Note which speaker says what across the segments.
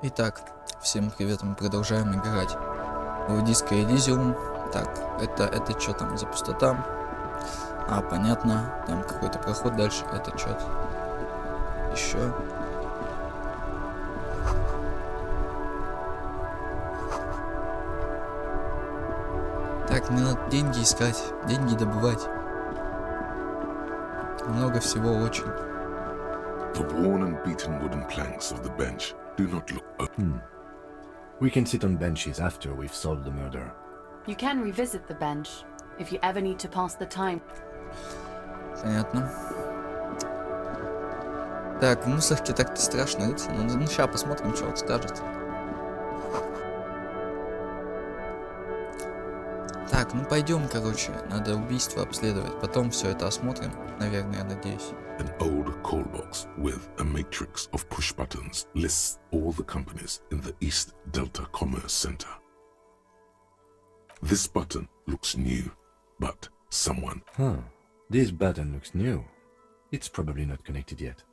Speaker 1: Итак, всем привет, мы продолжаем играть в диско Elysium. Так, это что там за пустота? А, понятно, там какой-то проход дальше, это что-то еще. Так, мне надо деньги искать, деньги добывать. Много всего очень.
Speaker 2: The worn and beaten wooden planks of the bench do not look
Speaker 3: We can sit on benches after we've solved the murder.
Speaker 4: You can revisit the bench if you ever need to pass the time.
Speaker 1: Понятно. Так, в мусорке так-то страшно рыться. Ну, сейчас посмотрим, что он скажет. Так, ну пойдем, короче. Надо убийство обследовать. Потом все это осмотрим. Наверное, я надеюсь.
Speaker 2: An old call box with a matrix of push buttons lists all the companies in the East Delta Commerce Center. This button looks new, but someone...
Speaker 3: This button looks new. It's probably not connected yet.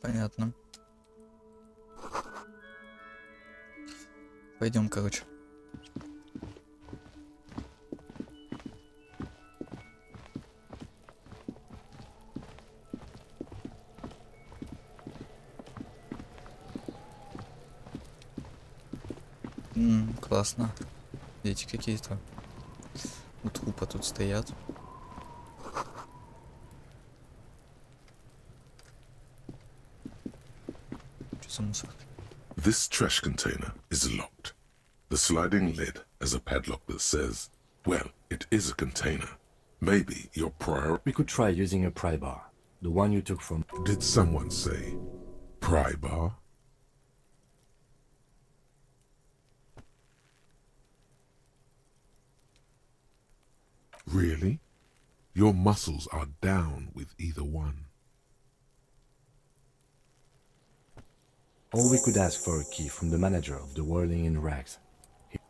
Speaker 1: Понятно. Пойдем, короче. Классно. Дети какие-то у трупа тут стоят. Что за мусор?
Speaker 2: This trash container is locked. The sliding lid has a padlock that says, well, it is a container. Maybe your prior...
Speaker 3: We could try using a pry bar. The one you took from...
Speaker 2: Did someone say pry bar? Really? Your muscles are down with either one.
Speaker 3: Or we could ask for a key from the manager of the Whirling in Rags.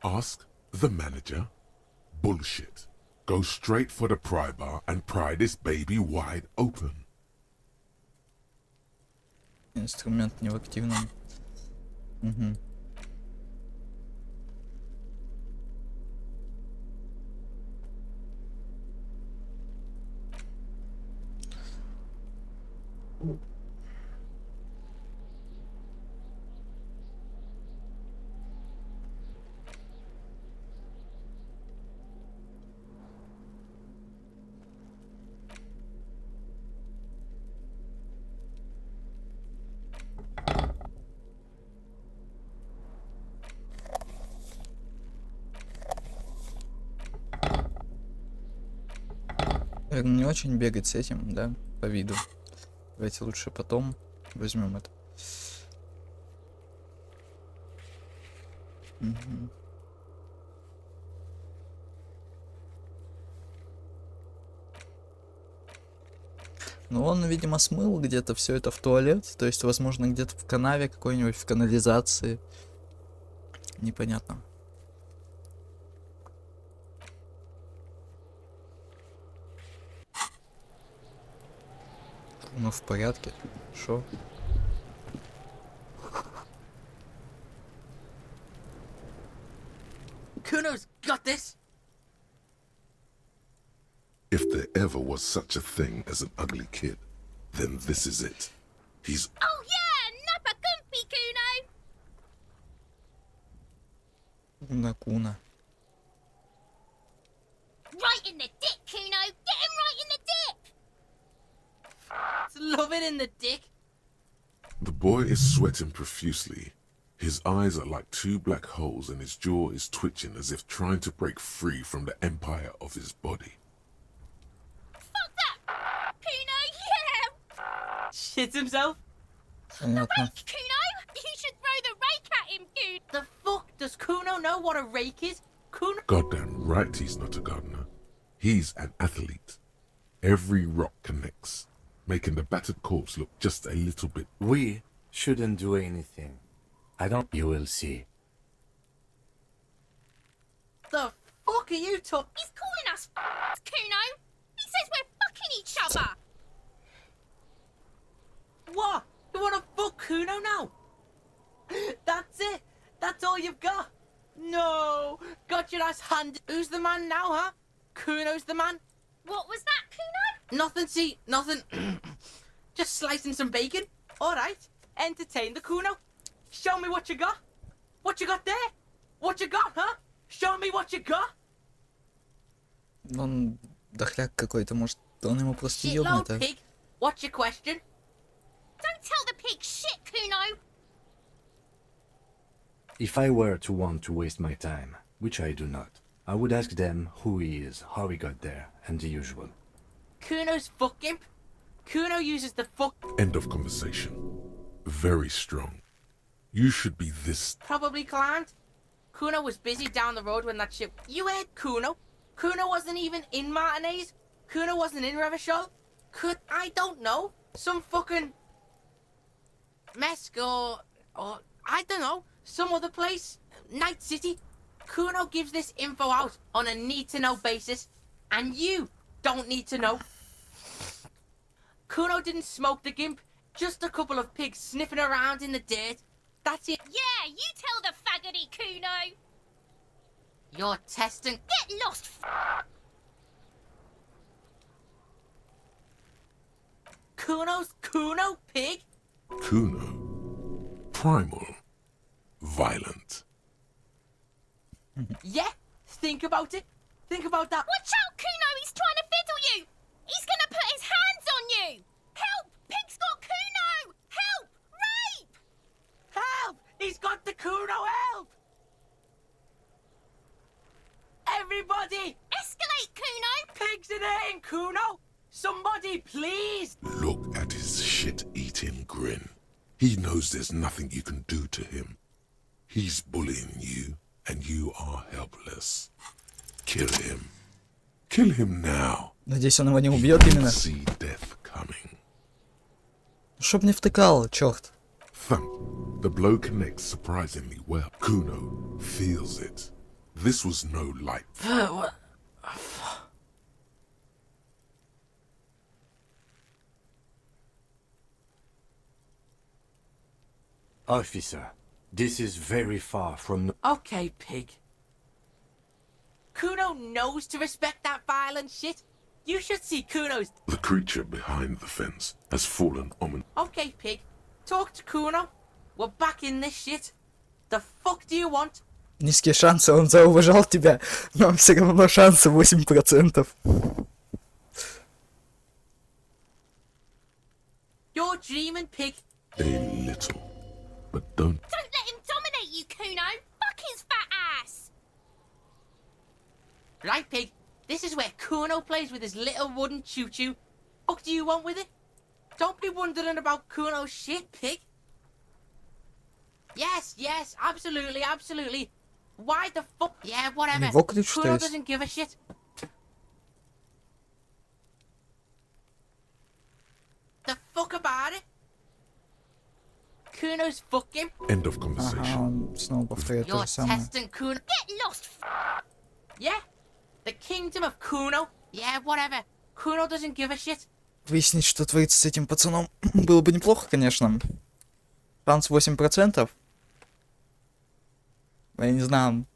Speaker 2: Ask the manager? Bullshit. Go straight for the pry bar and pry this baby wide open.
Speaker 1: Инструмент не в активном. Угу. Не очень бегать с этим, да, по виду. Давайте лучше потом возьмем это. Угу. Ну, он, видимо, смыл где-то все это в туалет. То есть, возможно, где-то в канаве какой-нибудь, в канализации. Непонятно. Ну, в порядке. Шо?
Speaker 5: Kuno's got this.
Speaker 2: If there ever was such a thing as an ugly kid, then this is it. He's...
Speaker 5: Oh yeah, Nappa Gumpy, Kuno.
Speaker 1: Накуна.
Speaker 5: Right in the dick, Kuno. Get him right in the dick. It's loving in the dick.
Speaker 2: The boy is sweating profusely. His eyes are like two black holes and his jaw is twitching as if trying to break free from the empire of his body.
Speaker 5: Fuck that, Kuno. Yeah. Shit himself.
Speaker 1: Понятно.
Speaker 5: Rake, Kuno. You should throw the rake at him, Kuno. The fuck does Kuno know what a rake is? Kuno.
Speaker 2: Goddamn right he's not a gardener. He's an athlete. Every rock connects, making the battered corpse look just a little bit...
Speaker 3: We shouldn't do anything. I don't... You will see.
Speaker 5: The fuck are you talking? He's calling us Kuno. He says we're fucking each other.
Speaker 6: all you've got? No! Got your ass handed. Who's the man now, huh? Kuno's the man?
Speaker 5: What was that, Kuno?
Speaker 6: Nothing, see, nothing. Just slicing some bacon. Alright. Entertain the Kuno. Show me what you got. What you got there? What you got, huh? Show me what you got.
Speaker 1: Он дохляк какой-то, может, он ему просто ёбнет,
Speaker 6: Shitload
Speaker 1: а?
Speaker 6: pig. What's your question?
Speaker 5: Don't tell the pig shit, Kuno.
Speaker 3: If I were to want to waste my time, which I do not, I would ask them who he is, how he got there, and the usual.
Speaker 6: Kuno's fuck imp. Kuno uses the fuck.
Speaker 2: End of conversation. Very strong. You should be this.
Speaker 6: Probably climbed. Kuno was busy down the road when that ship. You heard Kuno? Kuno wasn't even in Martinez. Kuno wasn't in Revachol. I don't know. Some fucking Mesk or I don't know. Some other place. Night City. Kuno gives this info out on a need-to-know basis, and you don't need to know. Kuno didn't smoke the gimp. Just a couple of pigs sniffing around in the dirt. That's it.
Speaker 5: Yeah, you tell the faggoty, Kuno.
Speaker 6: You're testing.
Speaker 5: Get lost.
Speaker 6: Kuno's Kuno pig?
Speaker 2: Kuno. Primal. Violent.
Speaker 6: Yeah, think about it. Think about that.
Speaker 5: Watch out, Kuno. He's trying to fiddle you. He's gonna put his hands on you. Help! Pig's got Kuno. Help! Rape!
Speaker 6: Help! He's got the Kuno, help! Everybody!
Speaker 5: Escalate, Kuno.
Speaker 6: Pigs in here in Kuno! Somebody, please!
Speaker 2: Look at his shit-eating grin. He knows there's nothing you can do to him. He's bullying you, and you are helpless. Kill him. Kill him now.
Speaker 1: Надеюсь, он его не убьет
Speaker 2: He can
Speaker 1: именно.
Speaker 2: see death coming.
Speaker 1: Чтоб не втыкал, чёрт.
Speaker 2: Thump. The blow connects surprisingly well. Kuno feels it. This was no light.
Speaker 3: Officer, this is very far from...
Speaker 6: Okay, pig. Kuno knows to respect that violent shit. You should see Kuno's...
Speaker 2: The creature behind the fence has fallen on.
Speaker 6: Okay, pig. Talk to Kuno. We're back in this shit. The fuck do you want?
Speaker 1: Низкие шансы, он зауважал тебя, но все равно шансы 8%.
Speaker 6: You're dreaming, pig.
Speaker 2: A little. But don't.
Speaker 5: Don't let him dominate you, Kuno. Fuck his fat ass.
Speaker 6: Right, pig. This is where Kuno plays with his little wooden choo-choo. What do you want with it? Don't be wondering about Kuno's shit, pig. Yes, yes, absolutely, absolutely. Why the fuck? Yeah, whatever.
Speaker 1: Его ключ, что
Speaker 6: Kuno
Speaker 1: есть.
Speaker 6: doesn't give a shit. The fuck about it? Kuno's fucking.
Speaker 2: End of
Speaker 1: Ага,
Speaker 2: conversation.
Speaker 1: он снова повторяет то
Speaker 6: You're
Speaker 1: же самое.
Speaker 6: testing Kuno.
Speaker 5: Get lost.
Speaker 6: Yeah, the kingdom of Kuno. Yeah, whatever. Kuno doesn't give a shit.
Speaker 1: Выяснить, что творится с этим пацаном, было бы неплохо, конечно. Шанс 8%. Я не знаю,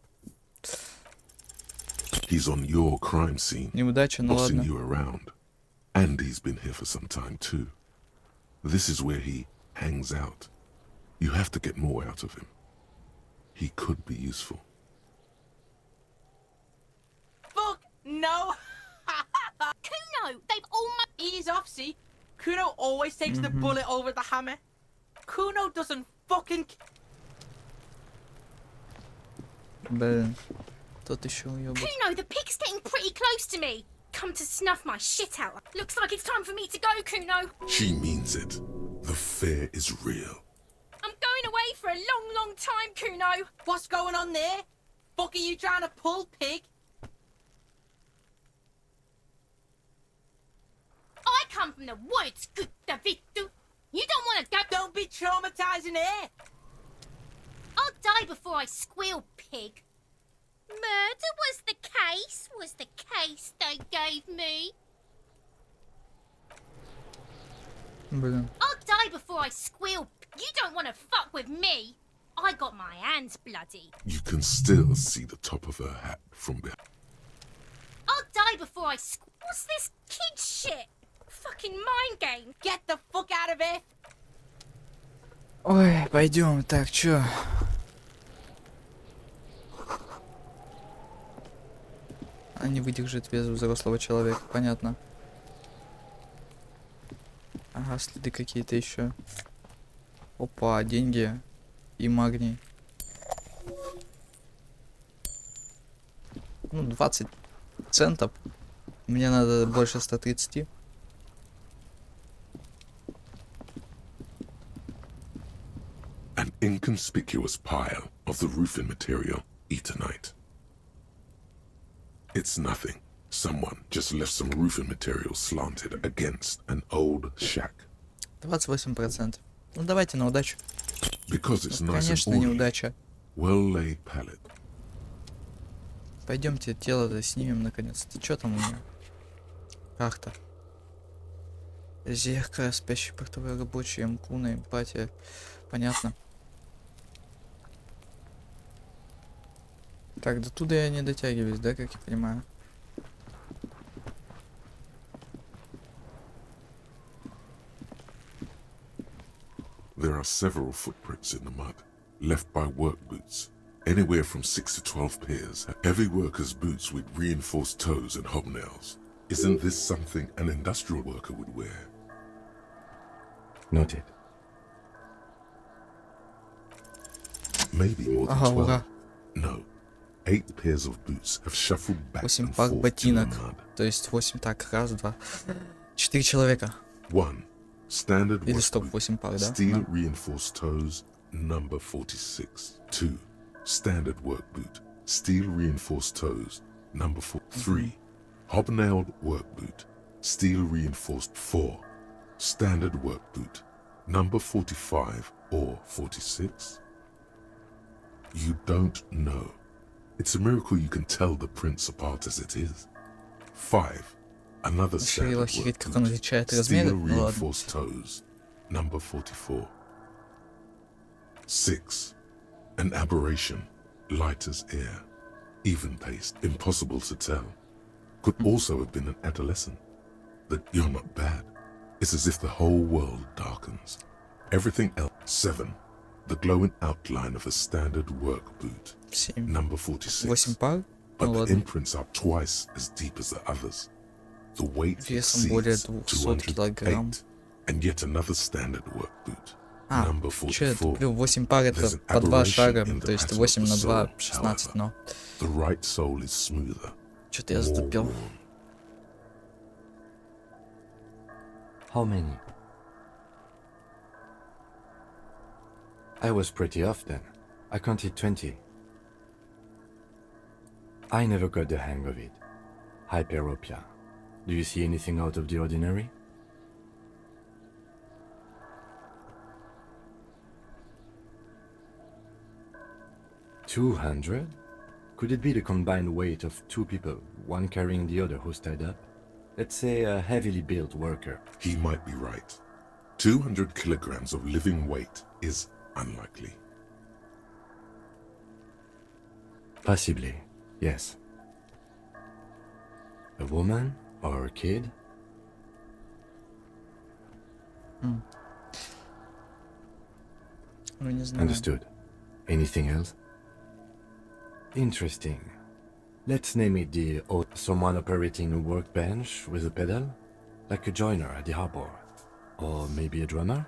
Speaker 2: He's on your crime scene,
Speaker 1: неудача, ну
Speaker 2: bossing
Speaker 1: ладно.
Speaker 2: you around. And he's been here for some time too. This is where he hangs out. You have to get more out of him. He could be useful.
Speaker 6: Fuck no.
Speaker 5: Kuno, they've almost...
Speaker 6: Ease off, see? Kuno always takes the bullet over the hammer. Kuno doesn't fucking...
Speaker 1: Блин, тот еще уёбок.
Speaker 5: Kuno, the pig's getting pretty close to me. Come to snuff my shit out. Looks like it's time for me to go, Kuno.
Speaker 2: She means it. The fear is real.
Speaker 5: I'm going away for a long, long time, Kuno.
Speaker 6: What's going on there? Fuck are you trying to pull, pig?
Speaker 5: I come from the woods, good Davidu. You don't want to go...
Speaker 6: Don't be traumatizing her.
Speaker 5: I'll die before I squeal, pig. Murder was the case they gave me.
Speaker 1: Блин.
Speaker 5: I'll die before I squeal. You don't want to fuck with me. I got my hands bloody.
Speaker 2: You can still see the top of her hat from behind.
Speaker 5: I'll die before I What's this kid shit? Fucking mind game.
Speaker 6: Get the fuck out of here!
Speaker 1: Ой, пойдем. Так, чё? Она не выдержит вес взрослого человека, понятно. Ага, следы какие-то еще. Опа, деньги и магний. Ну, 20 центов. Мне надо больше 130.
Speaker 2: An inconspicuous pile of the roofing material, Eternite. It's nothing. Someone just left some roofing material slanted against an old shack.
Speaker 1: 28%. Ну, давайте на удачу.
Speaker 2: Because it's
Speaker 1: Ну,
Speaker 2: nice and
Speaker 1: конечно,
Speaker 2: orderly,
Speaker 1: неудача.
Speaker 2: well-laid pallet.
Speaker 1: Пойдемте тело-то снимем наконец-то. Чё там у меня? Карта. Зеркало, спящий портовый рабочий, Мкуна, эмпатия. Понятно. Так, до туда я не дотягиваюсь, да, как я понимаю?
Speaker 2: There are several footprints in the mud, left by work boots. Anywhere from 6 to 12 pairs. Heavy workers' boots with reinforced toes and hobnails. Isn't this something an industrial worker would wear?
Speaker 3: Noted.
Speaker 2: Maybe more than
Speaker 1: Ага,
Speaker 2: 12.
Speaker 1: ура.
Speaker 2: No. 8 pairs of boots have shuffled back
Speaker 1: 8
Speaker 2: and
Speaker 1: пар
Speaker 2: forth in the
Speaker 1: ботинок.
Speaker 2: mud.
Speaker 1: То есть 8, так, раз, два. 4 человека.
Speaker 2: 1. Standard
Speaker 1: Или
Speaker 2: work
Speaker 1: стоп,
Speaker 2: boot.
Speaker 1: 8 пар, да?
Speaker 2: Steel
Speaker 1: Да.
Speaker 2: reinforced toes, number 46. 2. Standard work boot. Steel reinforced toes, number 3. Hobnailed work boot. Steel reinforced 4. Standard work boot. Number 45 or 46? You don't know. It's a miracle you can tell the prints apart as it is. 5. Another
Speaker 1: Охерел,
Speaker 2: standard
Speaker 1: охереть,
Speaker 2: work
Speaker 1: как он
Speaker 2: boot.
Speaker 1: отличает размеры.
Speaker 2: Steel
Speaker 1: Ну ладно.
Speaker 2: reinforced toes, number 44. 6. An aberration, light as air, even paced, impossible to tell. Could also have been an adolescent. That you're not bad. It's as if the whole world darkens. Everything else. 7. The glowing outline of a standard work boot,
Speaker 1: 7.
Speaker 2: number 46.
Speaker 1: 8 пар?
Speaker 2: But
Speaker 1: Ну
Speaker 2: the
Speaker 1: ладно.
Speaker 2: imprints are twice as deep as the others. The weight
Speaker 1: Весом более
Speaker 2: exceeds
Speaker 1: 200 килограмм.
Speaker 2: 208. And yet another standard work boot,
Speaker 1: А,
Speaker 2: number
Speaker 1: чё это?
Speaker 2: 44.
Speaker 1: Плюс 8 пар это
Speaker 2: There's an
Speaker 1: по 2
Speaker 2: aberration
Speaker 1: шага.
Speaker 2: in the
Speaker 1: То есть
Speaker 2: pattern of
Speaker 1: 8
Speaker 2: the
Speaker 1: на 2,
Speaker 2: sole,
Speaker 1: 16,
Speaker 2: however.
Speaker 1: но.
Speaker 2: The right sole is smoother,
Speaker 1: Чё-то я
Speaker 2: more
Speaker 1: затупил.
Speaker 2: worn.
Speaker 3: How many? I was pretty off then. I counted 20. I never got the hang of it. Hyperopia. Do you see anything out of the ordinary? $200? Could it be the combined weight of two people, one carrying the other who's tied up? Let's say a heavily built worker.
Speaker 2: He might be right. 200 kilograms of living weight is unlikely.
Speaker 3: Possibly, yes. A woman or a kid?
Speaker 1: Ну, не знаю.
Speaker 3: Understood. Anything else? Interesting. Let's name it the someone operating a workbench with a pedal, like a joiner at the harbor, or maybe a drummer.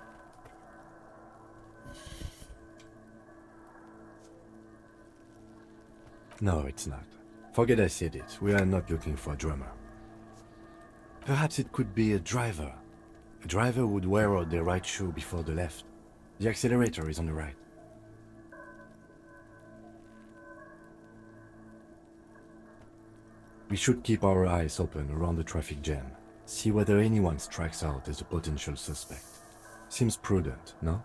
Speaker 3: No, it's not. Forget I said it. We are not looking for a drummer. Perhaps it could be a driver. A driver would wear out their right shoe before the left. The accelerator is on the right. We should keep our eyes open around the traffic jam. See whether anyone strikes out as a potential suspect. Seems prudent, no?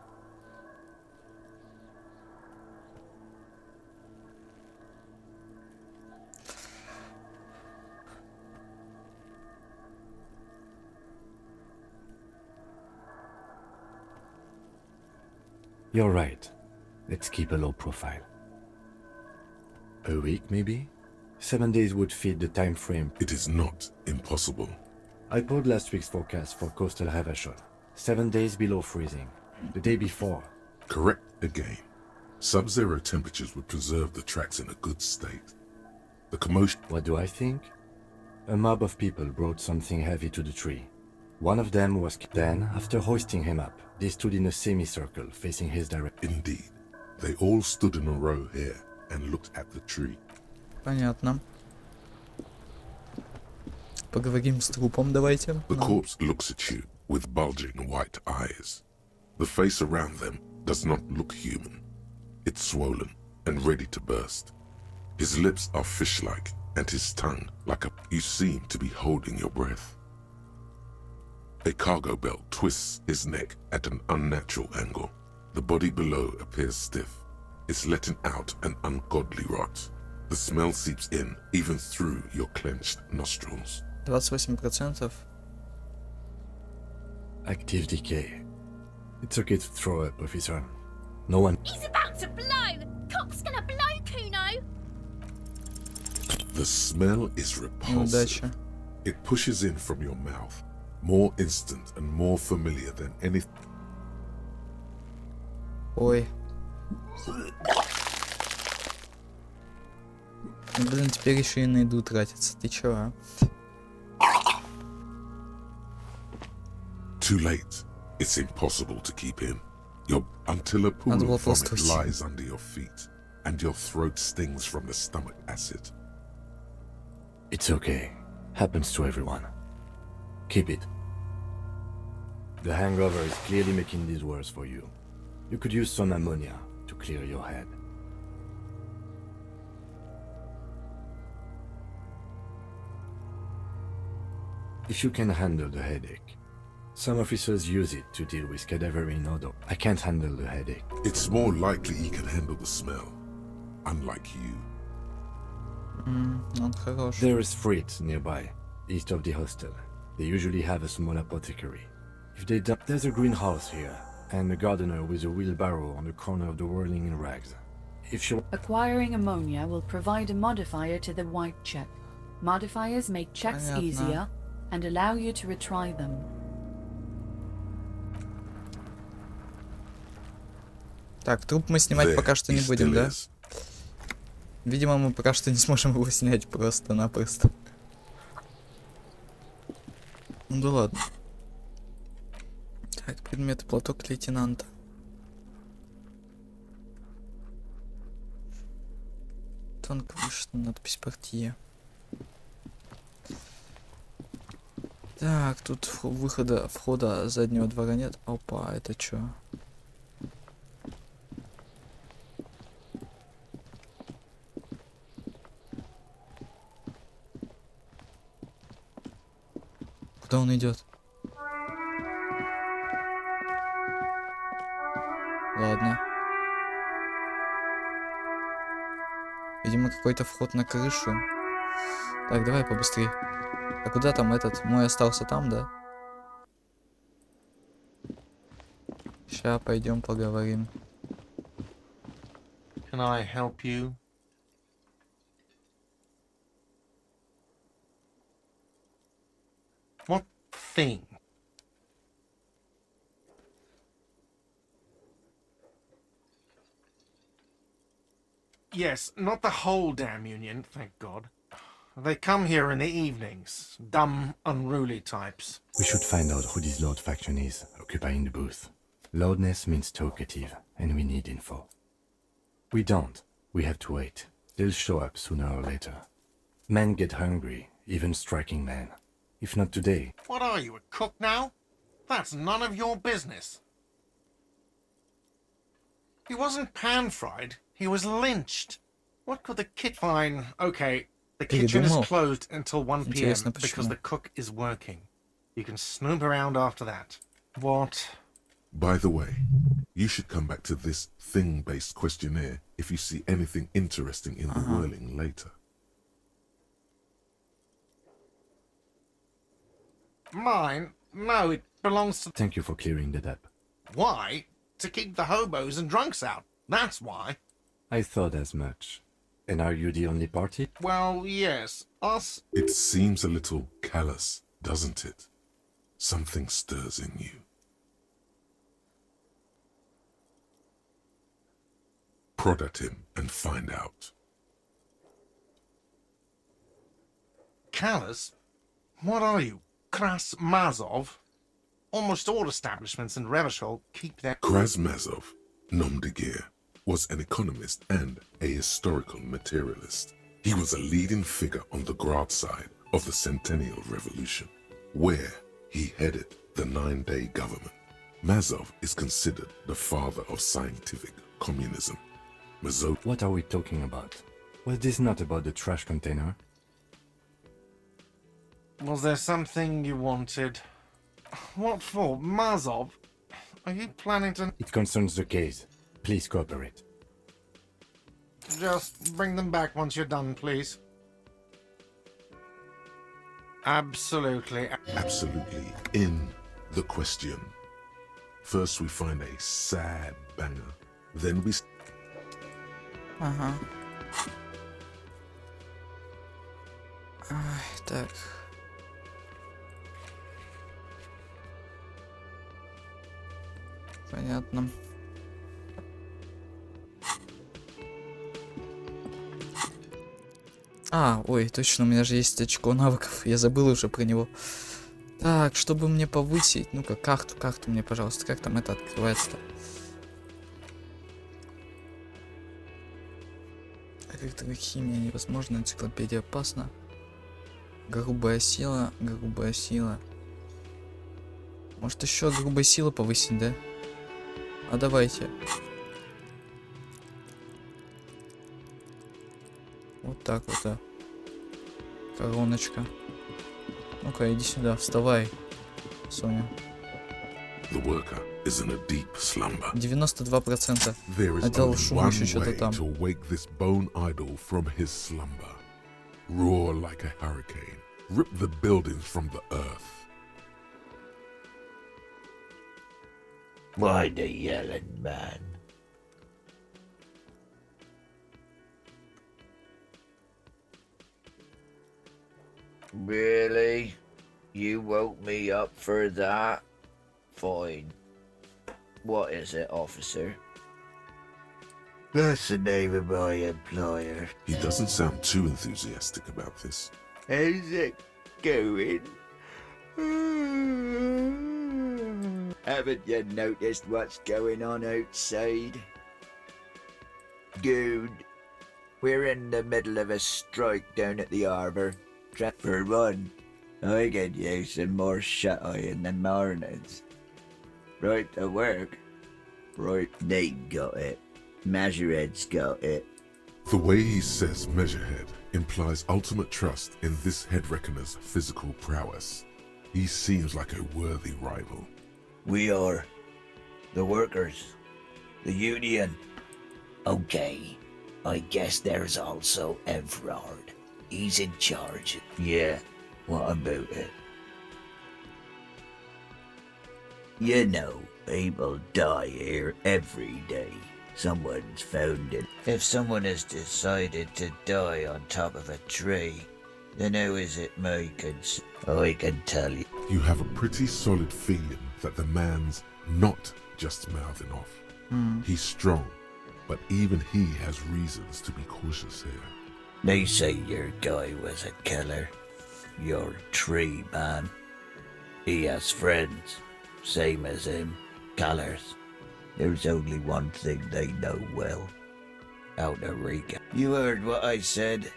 Speaker 3: You're right. Let's keep a low profile. A week, maybe? 7 days would fit the time frame.
Speaker 2: It is not impossible.
Speaker 3: I pulled last week's forecast for coastal Havashol. 7 days below freezing. The day before.
Speaker 2: Correct again. Sub-zero temperatures would preserve the tracks in a good state. The commotion...
Speaker 3: What do I think? A mob of people brought something heavy to the tree. One of them was... Then, after hoisting him up, they stood in a semicircle facing his direction.
Speaker 2: Indeed. They all stood in a row here and looked at the tree.
Speaker 1: Понятно. Поговорим с трупом, давайте.
Speaker 2: The corpse looks at you with bulging white eyes. The face around them does not look human. It's swollen and ready to burst. His lips are fish-like and his tongue like a... You seem to be holding your breath. A cargo belt twists his neck at an unnatural angle. The body below appears stiff. It's letting out an ungodly rot. The smell seeps in even through your clenched nostrils.
Speaker 1: 28%.
Speaker 3: Active decay. It's okay to throw up, officer. No one...
Speaker 5: He's about to blow! Cock's gonna blow, Kuno!
Speaker 2: The smell is repulsive.
Speaker 1: Неудача.
Speaker 2: It pushes in from your mouth, more instant and more familiar than anything.
Speaker 1: Ой. Ну, блин, теперь еще и на еду тратится. Ты чё, а?
Speaker 2: Too late. It's impossible to keep in. Until a pool
Speaker 1: Надо было
Speaker 2: of vomit
Speaker 1: просто уйти.
Speaker 2: lies under your feet, and your throat stings from the stomach acid.
Speaker 3: It's okay. Happens to everyone. Keep it. The hangover is clearly making this worse for you. You could use some ammonia to clear your head. If you can handle the headache. Some officers use it to deal with cadaverine odor. I can't handle the headache.
Speaker 2: It's more likely he can handle the smell, unlike you.
Speaker 1: Он хорош.
Speaker 3: There is Fritz nearby, east of the hostel. They usually have a small apothecary. If they don't, there's a greenhouse here, and a gardener with a wheelbarrow on the corner of the whirling in rags. If you...
Speaker 4: Acquiring ammonia will provide a modifier to the white check. Modifiers make checks
Speaker 1: Понятно.
Speaker 4: easier and allow you to retry them.
Speaker 1: Так, труп мы снимать
Speaker 2: There
Speaker 1: пока что
Speaker 2: he
Speaker 1: не будем,
Speaker 2: still
Speaker 1: да?
Speaker 2: is.
Speaker 1: Видимо, мы пока что не сможем его снять просто-напросто. Ну да ладно. Так, предметы, платок лейтенанта. Тонко вышла надпись «Портье». Так, тут входа заднего двора нет. Опа, это чё? Куда он идет? Ладно. Видимо, какой-то вход на крышу. Так, давай побыстрей. А куда там этот? Мой остался там, да? Ща пойдем поговорим.
Speaker 7: Can I help you? What thing? Yes, not the whole damn union, thank God. They come here in the evenings. Dumb, unruly types.
Speaker 3: We should find out who this Lord faction is, occupying the booth. Loudness means talkative, and we need info. We don't. We have to wait. They'll show up sooner or later. Men get hungry, even striking men. If not today.
Speaker 7: What are you, a cook now? That's none of your business. He wasn't pan-fried. He was lynched. What could the kit... Fine, okay. The kitchen is
Speaker 1: Передумал?
Speaker 7: closed until 1 p.m.
Speaker 1: Интересно,
Speaker 7: because
Speaker 1: почему?
Speaker 7: the cook is working. You can snoop around after that. What?
Speaker 2: By the way, you should come back to this thing-based questionnaire if you see anything interesting in the whirling later.
Speaker 7: Mine? No, it belongs to...
Speaker 3: Thank you for clearing that up.
Speaker 7: Why? To keep the hobos and drunks out. That's why.
Speaker 3: I thought as much. And are you the only party?
Speaker 7: Well, yes, us.
Speaker 2: It seems a little callous, doesn't it? Something stirs in you. Prod at him and find out.
Speaker 7: Callous? What are you? Kras Mazov? Almost all establishments in Revachol keep their...
Speaker 2: Krasmazov, nom de guerre, was an economist and a historical materialist. He was a leading figure on the Grad side of the Centennial Revolution, where he headed the 9-day government. Mazov is considered the father of scientific communism.
Speaker 3: What are we talking about? Was this not about the trash container?
Speaker 7: Was there something you wanted? What for? Mazov? Are you planning to...
Speaker 3: It concerns the case. Please cooperate.
Speaker 7: Just bring them back once you're done, please. Absolutely.
Speaker 2: Absolutely in the question. First we find a sad banger, then we...
Speaker 1: Ага. Ай, так. Понятно. Ой, точно, у меня же есть очко навыков. Я забыл уже про него. Так, чтобы мне повысить... Ну-ка, карту мне, пожалуйста. Как там это открывается-то? Электрохимия невозможно, энциклопедия опасна. Грубая сила, грубая сила. Может еще грубая сила повысить, да? А давайте. Вот так вот, да. Короночка. Ну-ка, иди сюда, вставай, Соня.
Speaker 2: The worker is in a deep slumber.
Speaker 1: 92%.
Speaker 2: There is
Speaker 1: Отдел
Speaker 2: only
Speaker 1: шума
Speaker 2: one
Speaker 1: еще что-то
Speaker 2: way
Speaker 1: там.
Speaker 2: to wake this bone idol from his slumber. Roar like a hurricane. Rip the buildings from the earth.
Speaker 8: Why the yelling, man? Really? You woke me up for that? Fine. What is it, officer? That's the name of my employer.
Speaker 2: He doesn't sound too enthusiastic about this.
Speaker 8: How's it going? Haven't you noticed what's going on outside? Good. We're in the middle of a strike down at the harbour. For one, I could use some more shut-eye in the mornings. Right to work. Right, they got it. Measurehead's got it.
Speaker 2: The way he says Measurehead implies ultimate trust in this head reckoner's physical prowess. He seems like a worthy rival.
Speaker 8: We are. The workers. The union. Okay. I guess there's also Everard. He's in charge. Yeah, what about it? You know, people die here every day. Someone's found it. If someone has decided to die on top of a tree, then how is it my concern? I can tell you.
Speaker 2: You have a pretty solid feeling that the man's not just mouthing off. He's strong, but even he has reasons to be cautious here.
Speaker 8: They say your guy was a killer. Your tree man. He has friends, same as him, killers. There's only one thing they know well. Outer Rica. You heard what I said.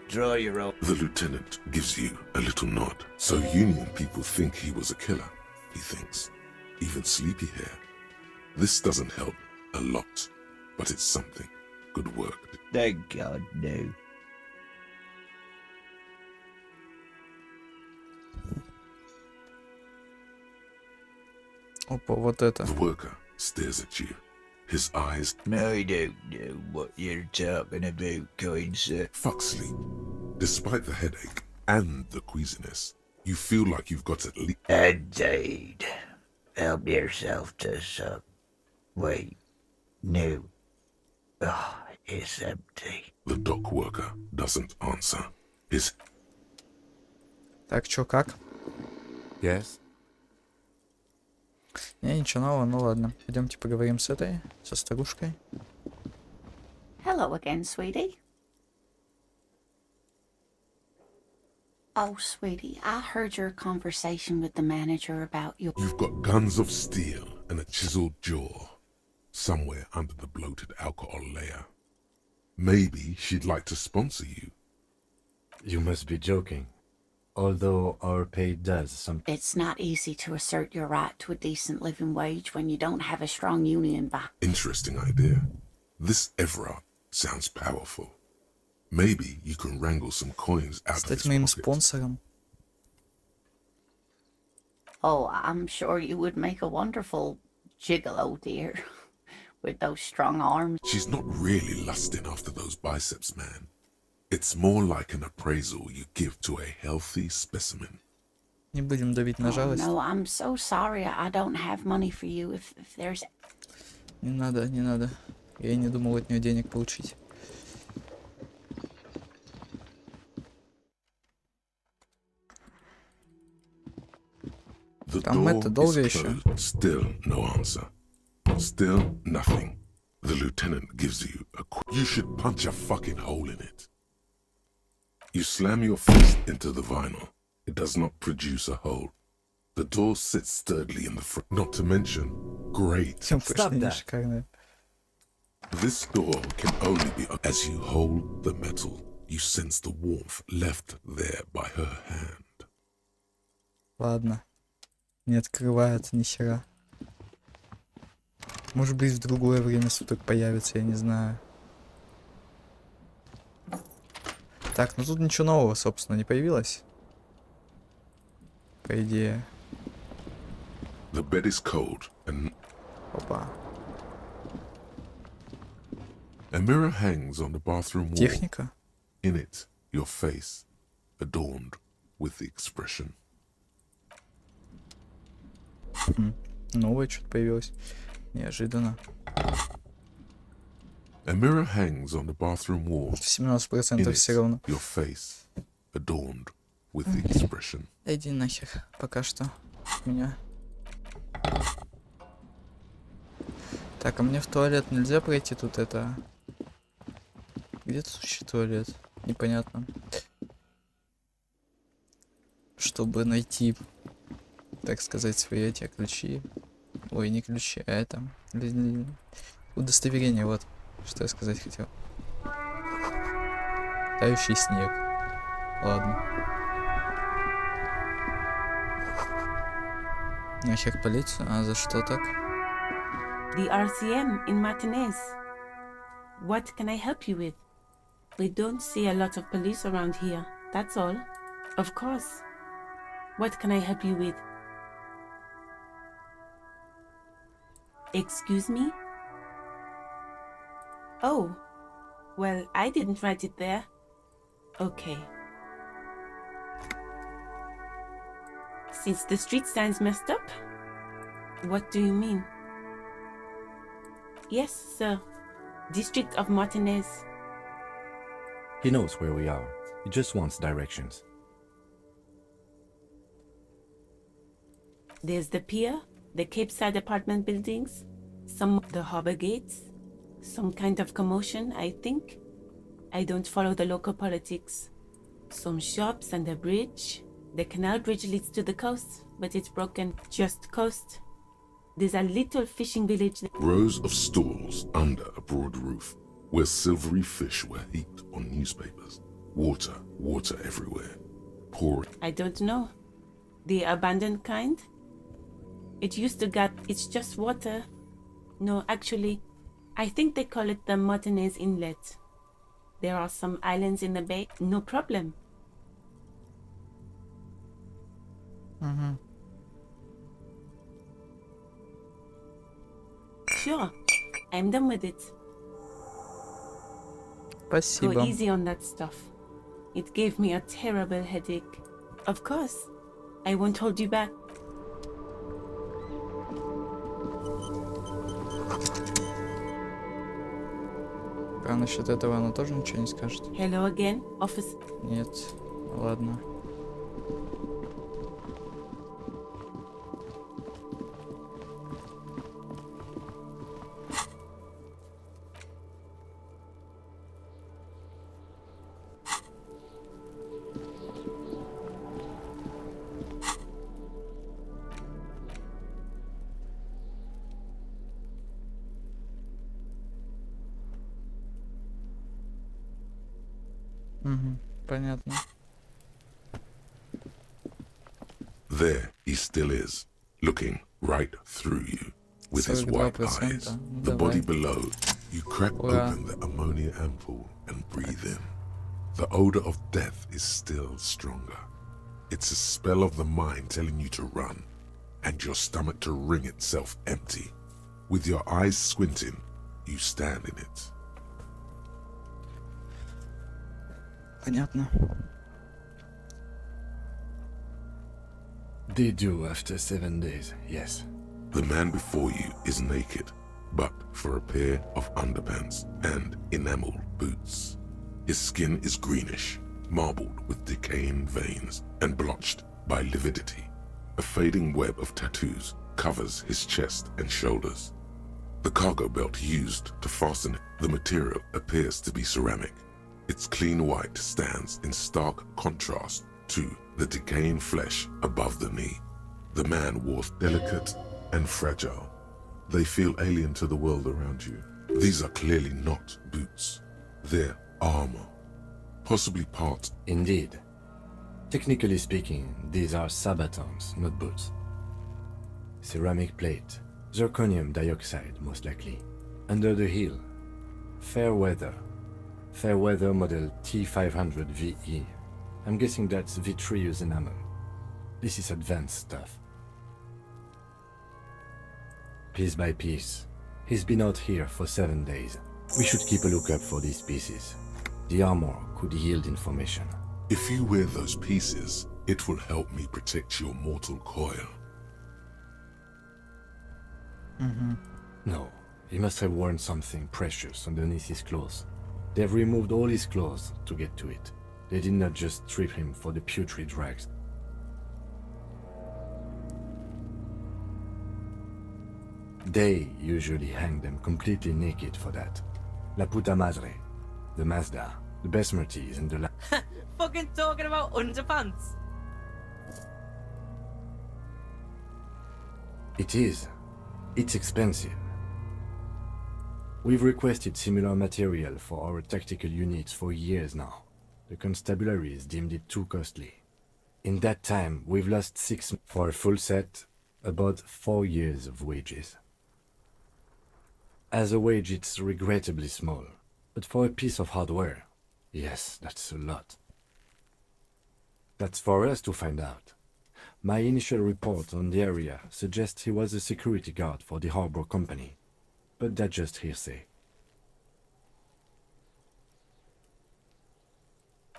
Speaker 8: Draw your own.
Speaker 2: The lieutenant gives you a little nod. So Union people think he was a killer, he thinks. Even sleepy hair. This doesn't help a lot, but it's something. Good work.
Speaker 8: Thank God, no.
Speaker 1: Опа, вот это.
Speaker 2: The worker stares at you. His eyes...
Speaker 8: I don't know what you're talking about, kind sir.
Speaker 2: Fuck sleep. Despite the headache and the queasiness, you feel like you've got at least...
Speaker 8: Indeed. Help yourself to some. Wait. No. It's empty.
Speaker 2: The dock worker doesn't answer. His
Speaker 1: Так, чё, как?
Speaker 3: Yes?
Speaker 1: Не, ничего нового, ну ладно. Пойдемте поговорим с этой, со старушкой.
Speaker 4: Hello again, sweetie. Oh, sweetie, I heard your conversation with the manager about your...
Speaker 2: You've got guns of steel and a chiseled jaw somewhere under the bloated alcohol layer. Maybe she'd like to sponsor you.
Speaker 3: You must be joking. Although our pay does some...
Speaker 4: It's not easy to assert your right to a decent living wage when you don't have a strong union back.
Speaker 2: Interesting idea. This Everard sounds powerful. Maybe you can wrangle some coins out of
Speaker 1: Стать
Speaker 2: his
Speaker 1: моим
Speaker 2: pocket.
Speaker 1: спонсором.
Speaker 4: Oh, I'm sure you would make a wonderful gigolo, dear. With those strong arms.
Speaker 2: She's not really lusting after those biceps, man. It's more like an appraisal you give to a healthy specimen.
Speaker 1: Не будем давить на
Speaker 4: Oh,
Speaker 1: жалость.
Speaker 4: no, I'm so sorry. I don't have money for you. If there's...
Speaker 1: Не надо, не надо. Я и не думал от нее денег получить.
Speaker 2: The
Speaker 1: Там это
Speaker 2: door
Speaker 1: долго
Speaker 2: is
Speaker 1: еще?
Speaker 2: closed. Still no answer. Still nothing. The lieutenant gives you a You should punch a fucking hole in it. You slam your fist into the vinyl. It does not produce a hole. The door sits sturdily in the front. Not to mention, great.
Speaker 1: Впечатление
Speaker 3: that.
Speaker 1: шикарное.
Speaker 2: This door can only be as you hold the metal. You sense the warmth left there by her hand.
Speaker 1: Ладно. Не открывается ни хера. Может быть, в другое время суток появится, я не знаю. Так, ну тут ничего нового, собственно, не появилось. По идее.
Speaker 2: The bed is cold, and
Speaker 1: Опа.
Speaker 2: a mirror hangs on the bathroom wall.
Speaker 1: Техника?
Speaker 2: In it, your face, adorned with the expression.
Speaker 1: Новое что-то появилось. Неожиданно.
Speaker 2: A mirror hangs on the bathroom wall.
Speaker 1: 17%
Speaker 2: In
Speaker 1: все
Speaker 2: it,
Speaker 1: равно.
Speaker 2: your face, adorned with the expression.
Speaker 1: Да иди нахер, пока что. Меня. Так, а мне в туалет нельзя пройти тут это... Где тут вообще туалет? Непонятно. Чтобы найти, так сказать, свои эти ключи. Ой, не ключи, а это... Удостоверение, вот. Что я сказать хотел. Тающий снег. Ладно. Нахер полицию? А за что так?
Speaker 9: The RCM in Martinez. What can I help you with? We don't see a lot of police around here, that's all. Of course. What can I help you with? Excuse me? Oh, well, I didn't write it there. Okay. Since the street sign's messed up? What do you mean? Yes, sir. District of Martinez.
Speaker 3: He knows where we are. He just wants directions.
Speaker 9: There's the pier, the Cape Side apartment buildings, some of the harbor gates, some kind of commotion, I think. I don't follow the local politics. Some shops and a bridge. The canal bridge leads to the coast, but it's broken. Just coast. There's a little fishing village.
Speaker 2: Rows of stalls under a broad roof, where silvery fish were heaped on newspapers. Water, water everywhere. Pouring.
Speaker 9: I don't know. The abandoned kind? It used to get, it's just water. No, actually, I think they call it the Martinez Inlet. There are some islands in the bay. No problem. Sure, I'm done with it. Go
Speaker 1: Спасибо.
Speaker 9: easy on that stuff. It gave me a terrible headache. Of course, I won't hold you back.
Speaker 1: А насчет этого она тоже ничего не скажет?
Speaker 9: Hello again, office.
Speaker 1: Нет. Ладно. Угу, понятно.
Speaker 2: There he still is, looking right through you with his white
Speaker 1: 42%.
Speaker 2: eyes.
Speaker 1: Ну,
Speaker 2: The body
Speaker 1: давай.
Speaker 2: below, you crack
Speaker 1: Ура.
Speaker 2: open the ammonia ampoule and breathe in. The odor of death is still stronger. It's a spell of the mind telling you to run, and your stomach to wring itself empty. With your eyes squinting, you stand in it.
Speaker 1: Понятно.
Speaker 3: They do after 7 days, yes.
Speaker 2: The man before you is naked, but for a pair of underpants and enameled boots. His skin is greenish, marbled with decaying veins and blotched by lividity. A fading web of tattoos covers his chest and shoulders. The cargo belt used to fasten it, the material appears to be ceramic. Its clean white stands in stark contrast to the decaying flesh above the knee. The man was delicate and fragile. They feel alien to the world around you. These are clearly not boots. They're armor, possibly part.
Speaker 3: Indeed. Technically speaking, these are sabatons, not boots. Ceramic plate, zirconium dioxide, most likely. Under the heel, fair weather. Fair weather model T500 VE. I'm guessing that's vitreous enamel. This is advanced stuff. Piece by piece. He's been out here for 7 days. We should keep a lookout for these pieces. The armor could yield information.
Speaker 2: If you wear those pieces, it will help me protect your mortal coil.
Speaker 3: No, he must have worn something precious underneath his clothes. They've removed all his clothes to get to it. They did not just strip him for the putrid rags. They usually hang them completely naked for that. La puta madre, the Mazda, the Besmerties, and the
Speaker 6: Fucking talking about underpants.
Speaker 3: It is. It's expensive. We've requested similar material for our tactical units for years now. The constabularies deemed it too costly. In that time, we've lost 6 for a full set, about 4 years of wages. As a wage, it's regrettably small, but for a piece of hardware, yes, that's a lot. That's for us to find out. My initial report on the area suggests he was a security guard for the harbor company, but that's just hearsay.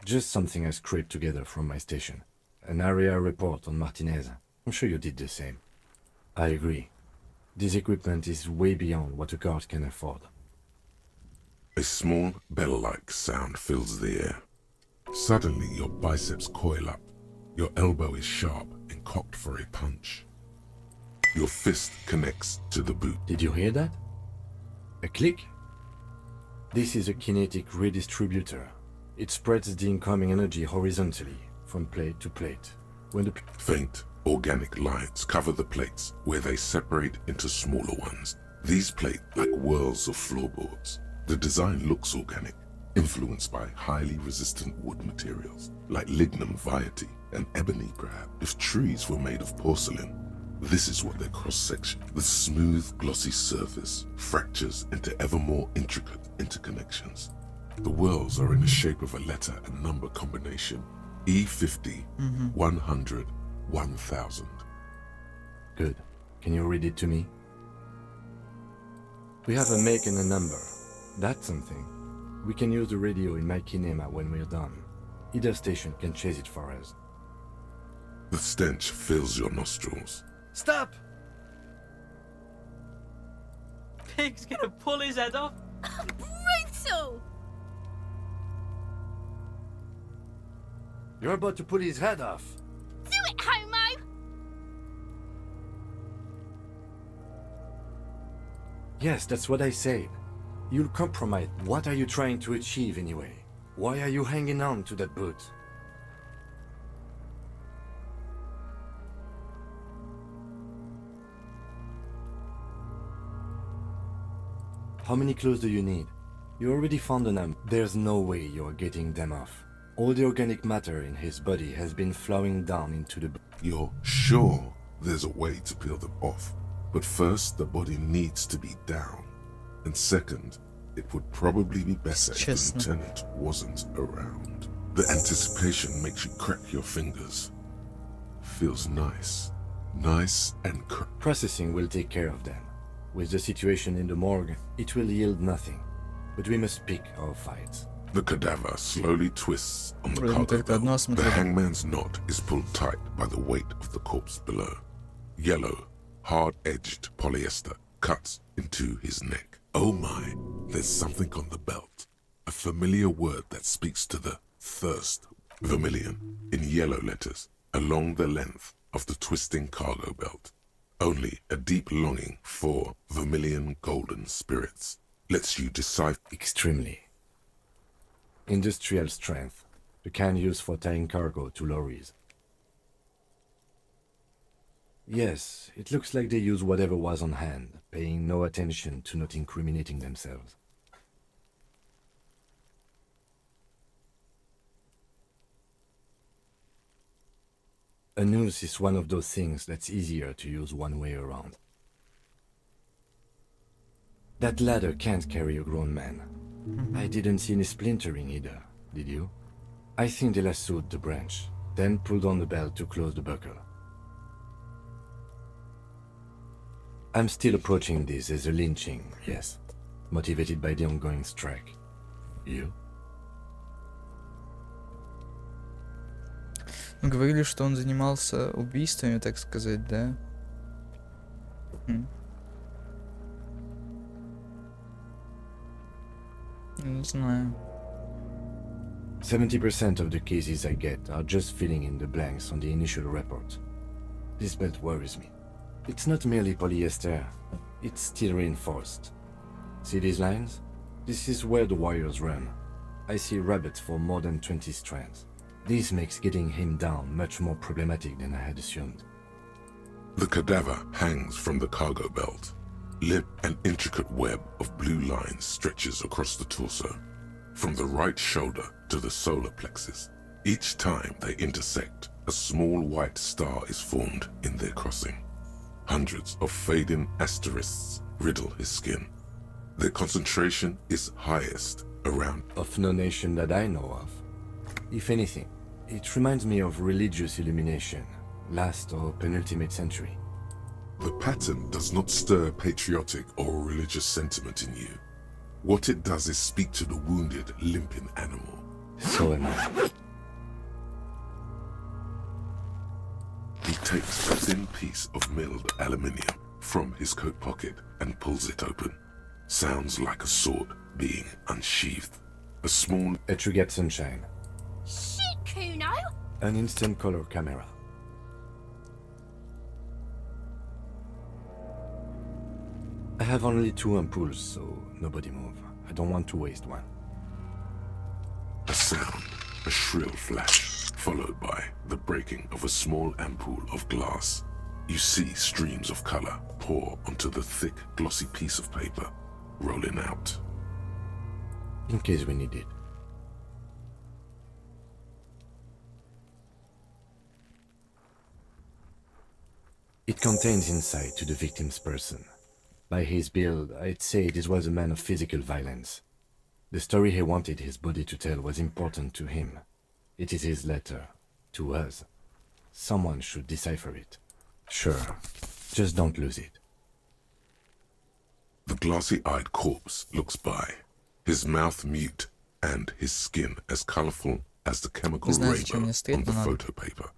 Speaker 3: Just something I scraped together from my station. An area report on Martinez. I'm sure you did the same. I agree. This equipment is way beyond what a guard can afford.
Speaker 2: A small bell-like sound fills the air. Suddenly, your biceps coil up. Your elbow is sharp and cocked for a punch. Your fist connects to the boot.
Speaker 3: Did you hear that? A click? This is a kinetic redistributor. It spreads the incoming energy horizontally, from plate to plate. When the
Speaker 2: Faint, organic lines cover the plates where they separate into smaller ones. These plates like whirls of floorboards. The design looks organic, influenced by highly resistant wood materials, like lignum vitae and ebony perhaps. If trees were made of porcelain, this is what their cross-section, the smooth, glossy surface, fractures into ever more intricate interconnections. The whirls are in the shape of a letter and number combination. E50, 100, 1000.
Speaker 3: Good. Can you read it to me? We have a make and a number. That's something. We can use the radio in my kinema when we're done. Either station can chase it for us.
Speaker 2: The stench fills your nostrils.
Speaker 6: Stop! Pig's gonna pull his head off.
Speaker 5: Brutes! mental!
Speaker 3: You're about to pull his head off.
Speaker 5: Do it, homo!
Speaker 3: Yes, that's what I said. You'll compromise. What are you trying to achieve anyway? Why are you hanging on to that boot? How many clothes do you need? You already found them. There's no way you're getting them off. All the organic matter in his body has been flowing down into the...
Speaker 2: You're sure there's a way to peel them off, but first the body needs to be down. And second, it would probably be better if the
Speaker 1: Честно.
Speaker 2: lieutenant wasn't around. The anticipation makes you crack your fingers. Feels nice. Nice and
Speaker 3: Processing will take care of them. With the situation in the morgue, it will yield nothing. But we must pick our fights.
Speaker 2: The cadaver slowly twists on the
Speaker 1: Блин,
Speaker 2: cargo
Speaker 1: только одно
Speaker 2: belt. The
Speaker 1: смотрю.
Speaker 2: hangman's knot is pulled tight by the weight of the corpse below. Yellow, hard-edged polyester cuts into his neck. Oh my, there's something on the belt. A familiar word that speaks to the thirst. Vermilion, in yellow letters, along the length of the twisting cargo belt. Only a deep longing for vermilion golden spirits lets you decipher.
Speaker 3: Extremely. Industrial strength. The kind used for tying cargo to lorries. Yes, it looks like they use whatever was on hand, paying no attention to not incriminating themselves. A noose is one of those things that's easier to use one way around. That ladder can't carry a grown man. I didn't see any splintering either, did you? I think they lassoed the branch, then pulled on the belt to close the buckle. I'm still approaching this as a lynching, yes, motivated by the ongoing strike. You?
Speaker 1: Ну, говорили, что он занимался убийствами, так сказать, да? Не знаю.
Speaker 3: 70% of the cases I get are just filling in the blanks on the initial report. This belt worries me. It's not merely polyester, it's steel reinforced. See these lines? This is where the wires run. I see rabbits for more than 20 strands. This makes getting him down much more problematic than I had assumed.
Speaker 2: The cadaver hangs from the cargo belt. Limp and intricate web of blue lines stretches across the torso, from the right shoulder to the solar plexus. Each time they intersect, a small white star is formed in their crossing. Hundreds of fading asterisks riddle his skin. Their concentration is highest around...
Speaker 3: Of no nation that I know of. If anything, it reminds me of religious illumination, last or penultimate century.
Speaker 2: The pattern does not stir patriotic or religious sentiment in you. What it does is speak to the wounded, limping animal.
Speaker 3: So am I.
Speaker 2: He takes a thin piece of milled aluminium from his coat pocket and pulls it open. Sounds like a sword being unsheathed. A small...
Speaker 3: Etrugat sunshine.
Speaker 5: Shit, Kuno!
Speaker 3: An instant color camera. I have only 2 ampoules, so nobody move. I don't want to waste one.
Speaker 2: A sound, a shrill flash, followed by the breaking of a small ampoule of glass. You see streams of color pour onto the thick, glossy piece of paper, rolling out.
Speaker 3: In case we need it. It contains insight to the victim's person. By his build, I'd say this was a man of physical violence. The story he wanted his body to tell was important to him. It is his letter. To us. Someone should decipher it. Sure. Just don't lose it.
Speaker 2: The glassy-eyed corpse looks by, his mouth mute and his skin as colorful as the chemical
Speaker 1: Знаете, чем
Speaker 2: rainbow
Speaker 1: мне стыдно
Speaker 2: on the
Speaker 1: надо?
Speaker 2: photo paper,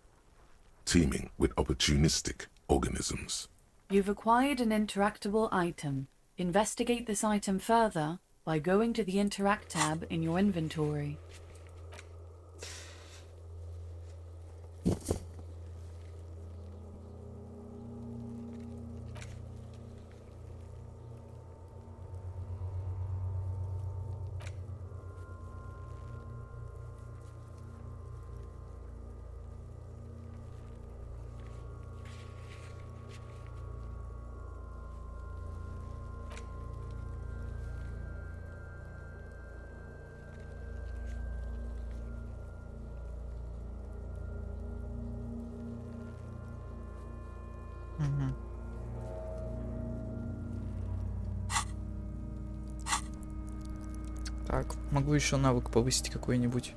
Speaker 2: teeming with opportunistic organisms.
Speaker 10: You've acquired an interactable item. Investigate this item further, by going to the Interact tab in your inventory.
Speaker 1: Мгм. Так, могу еще навык повысить какой-нибудь.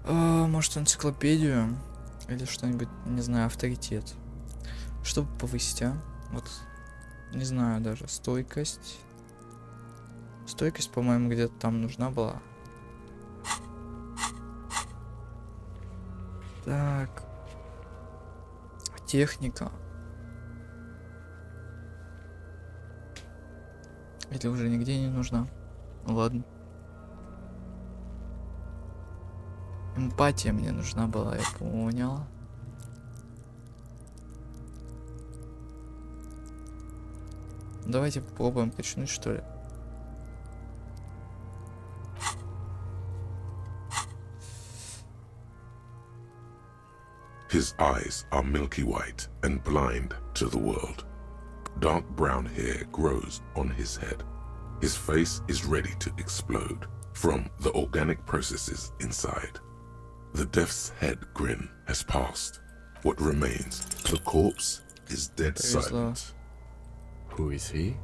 Speaker 1: Может, энциклопедию или что-нибудь, не знаю, авторитет. Чтобы повысить, а? Вот, не знаю даже. Стойкость. Стойкость, по-моему, где-то там нужна была. Так. Техника. Или уже нигде не нужна? Ну ладно. Эмпатия мне нужна была, я понял. Давайте попробуем качнуть, что ли.
Speaker 2: His eyes are milky white and blind to the world. Dark brown hair grows on his head. His face is ready to explode from the organic processes inside. The death's head grin has passed. What remains? The corpse is dead
Speaker 1: Повезло.
Speaker 2: silent.
Speaker 3: Who is he?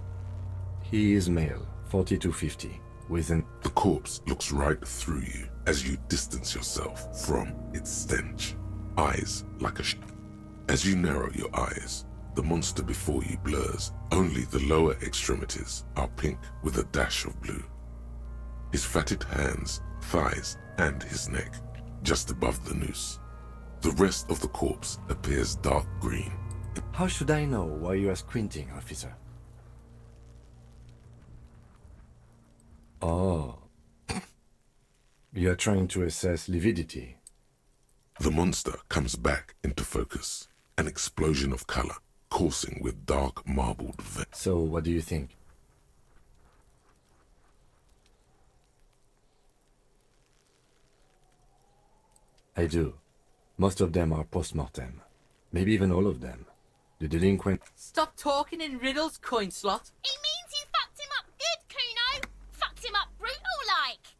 Speaker 3: He is male, 40 to 50, with an...
Speaker 2: The corpse looks right through you as you distance yourself from its stench. Eyes like a As you narrow your eyes, the monster before you blurs. Only the lower extremities are pink with a dash of blue. His fatted hands, thighs, and his neck, just above the noose. The rest of the corpse appears dark green.
Speaker 3: How should I know why you are squinting, officer? Oh. You are trying to assess lividity.
Speaker 2: The monster comes back into focus, an explosion of color, coursing with dark marbled veins.
Speaker 3: So, what do you think? I do. Most of them are post-mortem. Maybe even all of them. The delinquent...
Speaker 6: Stop talking in riddles, coin slot.
Speaker 5: It means you fucked him up good, Kuno. Fucked him up brutal like.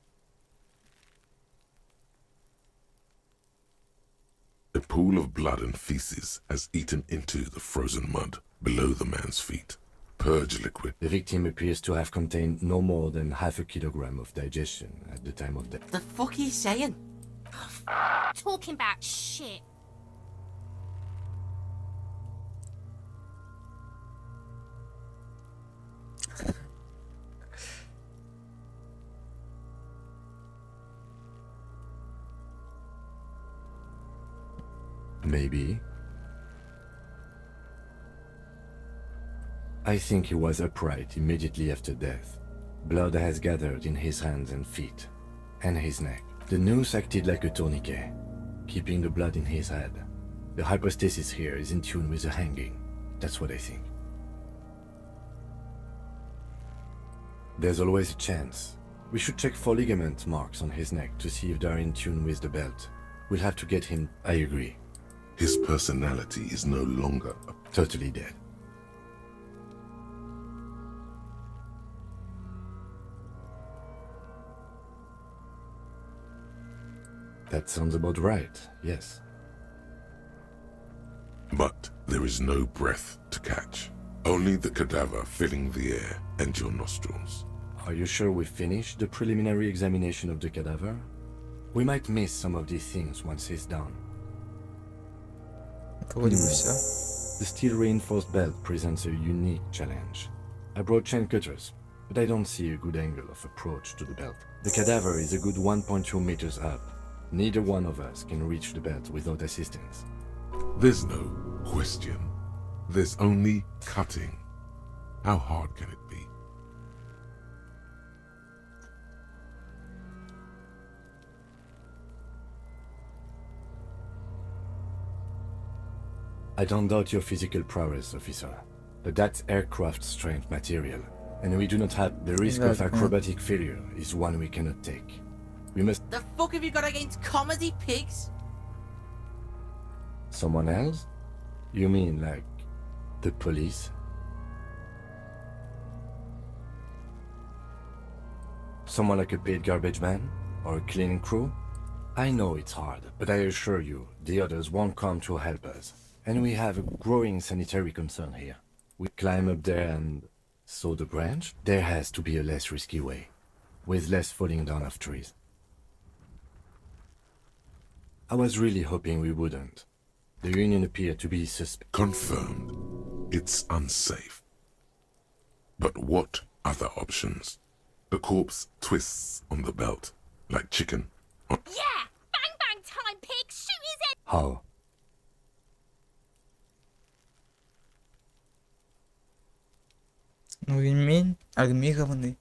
Speaker 2: A pool of blood and feces has eaten into the frozen mud below the man's feet. Purge liquid.
Speaker 3: The victim appears to have contained no more than half a kilogram of digestion at the time of death.
Speaker 6: The fuck are you saying?
Speaker 5: Talking about shit.
Speaker 3: Maybe. I think he was upright immediately after death. Blood has gathered in his hands and feet, and his neck. The noose acted like a tourniquet, keeping the blood in his head. The hypostasis here is in tune with the hanging. That's what I think. There's always a chance. We should check for ligament marks on his neck to see if they're in tune with the belt. We'll have to get him... I agree.
Speaker 2: His personality is no longer
Speaker 3: Totally dead. That sounds about right, yes.
Speaker 2: But there is no breath to catch. Only the cadaver filling the air and your nostrils.
Speaker 3: Are you sure we finished the preliminary examination of the cadaver? We might miss some of these things once it's done.
Speaker 1: Вроде бы все.
Speaker 3: The steel-reinforced belt presents a unique challenge. I brought chain cutters, but I don't see a good angle of approach to the belt. The cadaver is a good 1.2 meters up. Neither one of us can reach the belt without assistance.
Speaker 2: There's no question. There's only cutting. How hard can it be?
Speaker 3: I don't doubt your physical prowess, officer, but that's aircraft strength material, and we do not have the risk of
Speaker 1: Exactly.
Speaker 3: acrobatic failure is one we cannot take. We must...
Speaker 6: The fuck have you got against comedy pigs?
Speaker 3: Someone else? You mean like the police? Someone like a paid garbage man? Or a cleaning crew? I know it's hard, but I assure you, the others won't come to help us. And we have a growing sanitary concern here. We climb up there and... saw the branch? There has to be a less risky way, with less falling down of trees. I was really hoping we wouldn't. The Union appeared to be
Speaker 2: Confirmed. It's unsafe. But what other options? The corpse twists on the belt, like chicken.
Speaker 5: Yeah! Bang bang time, pig! Shoot his head!
Speaker 3: How?
Speaker 1: Ну, ремень армированный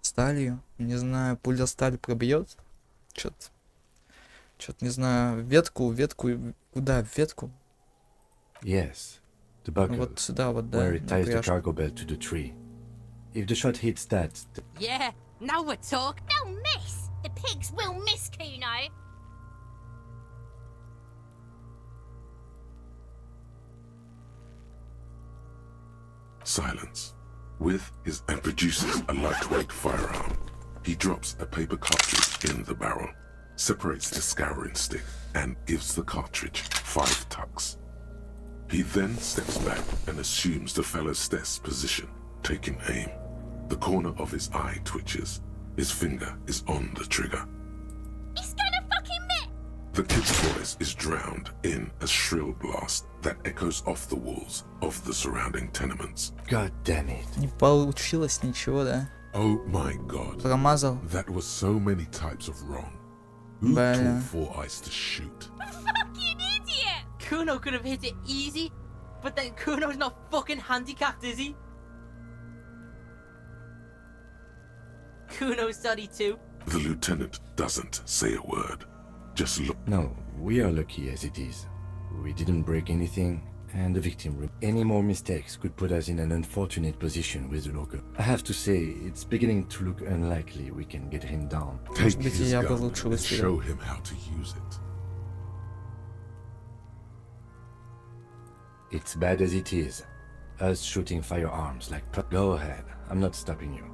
Speaker 1: сталью. Не знаю, пуля сталь пробьет. Чё-то не знаю. Ветку. Куда? Ветку?
Speaker 3: Yes, the buckle,
Speaker 1: Вот сюда вот, да.
Speaker 3: where it ties the
Speaker 1: напряжку.
Speaker 3: cargo belt to the tree. If the shot hits that,
Speaker 6: Yeah, now we're talking.
Speaker 5: They'll miss! The pigs will miss, Kuno!
Speaker 2: Silence. With his and produces a lightweight firearm. He drops a paper cartridge in the barrel, separates the scouring stick, and gives the cartridge 5 tucks. He then steps back and assumes the fellow's desk position, taking aim. The corner of his eye twitches. His finger is on the trigger.
Speaker 5: He's gonna fucking miss!
Speaker 2: The kid's voice is drowned in a shrill blast that echoes off the walls of the surrounding tenements.
Speaker 3: God damn it.
Speaker 1: Не получилось ничего, да?
Speaker 2: Oh my god.
Speaker 1: Промазал.
Speaker 2: That was so many types of wrong. Who
Speaker 1: But,
Speaker 2: taught Four Eyes to shoot?
Speaker 5: Fucking idiot!
Speaker 6: Kuno could have hit it easy, but then Kuno's not fucking handicapped, is he? Kuno's sorry too.
Speaker 2: The lieutenant doesn't say a word. Just look.
Speaker 3: No, we are lucky as it is. We didn't break anything, and the victim... Any more mistakes could put us in an unfortunate position with the local. I have to say, it's beginning to look unlikely we can get him down.
Speaker 2: Take
Speaker 1: быть,
Speaker 2: his
Speaker 1: я бы
Speaker 2: gun
Speaker 1: лучше
Speaker 2: and
Speaker 1: выстрелил.
Speaker 2: show him how to use it.
Speaker 3: It's bad as it is. Us shooting firearms like... Go ahead, I'm not stopping you.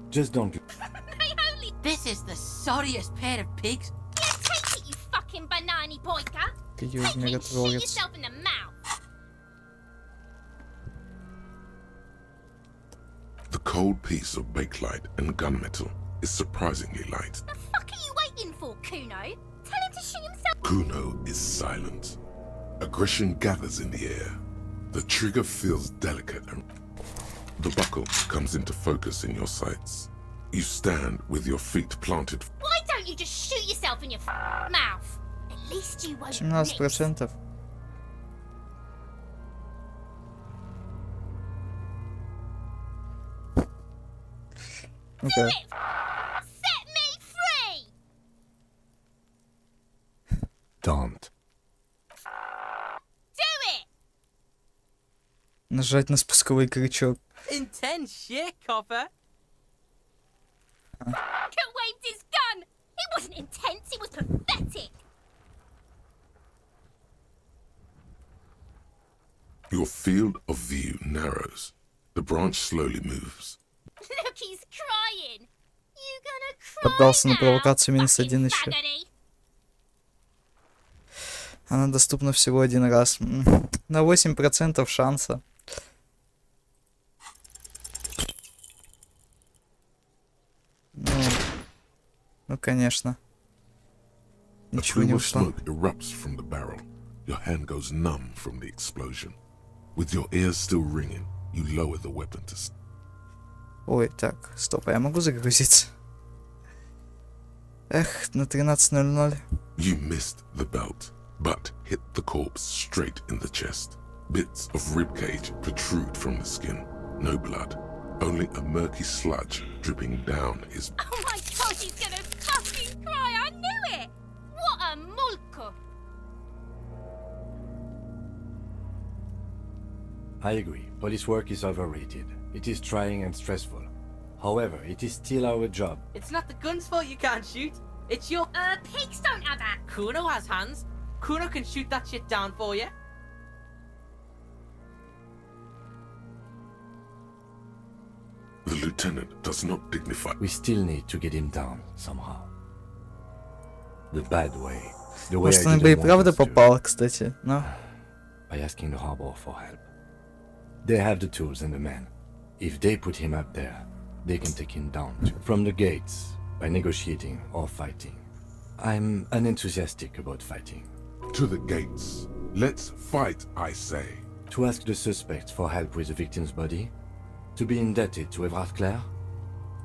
Speaker 3: Just don't...
Speaker 5: I only...
Speaker 6: This is the sorriest pair of pigs.
Speaker 5: Yeah, take it, you fucking banana boyka!
Speaker 1: Какие
Speaker 5: Take it and shoot
Speaker 1: мегатворец.
Speaker 5: yourself in the mouth!
Speaker 2: The cold piece of bakelite and gunmetal is surprisingly light.
Speaker 5: The fuck are you waiting for, Kuno? Tell him to shoot himself!
Speaker 2: Kuno is silent. Aggression gathers in the air. The trigger feels delicate and the buckle comes into focus in your sights. You stand with your feet planted.
Speaker 5: Why don't you just shoot yourself in your mouth? At least you won't miss.
Speaker 1: 17%.
Speaker 5: Do
Speaker 1: Ну-ка.
Speaker 5: it! Set me free!
Speaker 3: Don't.
Speaker 5: Do it!
Speaker 1: Нажать на спусковой крючок.
Speaker 6: Intense shit, copper.
Speaker 5: Could waved his gun! It wasn't intense, it was pathetic!
Speaker 2: Your field of view narrows. The branch slowly moves.
Speaker 5: Look, he's crying! You gonna cry
Speaker 1: Поддался на
Speaker 5: now,
Speaker 1: провокацию минус
Speaker 5: fucking
Speaker 1: 1 еще.
Speaker 5: faggoty?
Speaker 1: Она доступна всего 1 раз. На 8% шанса. Ну, конечно.
Speaker 2: A
Speaker 1: Ничего не
Speaker 2: plume of
Speaker 1: ушло.
Speaker 2: smoke erupts from the barrel. Your hand goes numb from the explosion. With your ears still ringing, you lower the weapon to...
Speaker 1: Ой, так, стоп, а я могу загрузиться? Эх, на 13:00.
Speaker 2: You missed the belt, but hit the corpse straight in the chest. Bits of ribcage protrude from the skin. No blood, only a murky sludge dripping down his...
Speaker 5: Oh my god, he's gonna fucking cry! I knew it! What a mulko!
Speaker 3: I agree. Police work is overrated. It is trying and stressful. However, it is still our job.
Speaker 6: It's not the gun's fault you can't shoot. It's your...
Speaker 5: Pigs don't have that.
Speaker 6: Kuno has hands. Kuno can shoot that shit down for you.
Speaker 2: The lieutenant does not dignify.
Speaker 3: We still need to get him down somehow. The bad way. The way
Speaker 1: Может,
Speaker 3: I
Speaker 1: она бы и
Speaker 3: didn't want
Speaker 1: правда
Speaker 3: us to.
Speaker 1: попала, кстати, но...
Speaker 3: By asking the harbor for help. They have the tools and the men. If they put him up there, they can take him down too. From the gates, by negotiating or fighting. I'm unenthusiastic about fighting.
Speaker 2: To the gates. Let's fight, I say.
Speaker 3: To ask the suspect for help with the victim's body? To be indebted to Evrard Clare?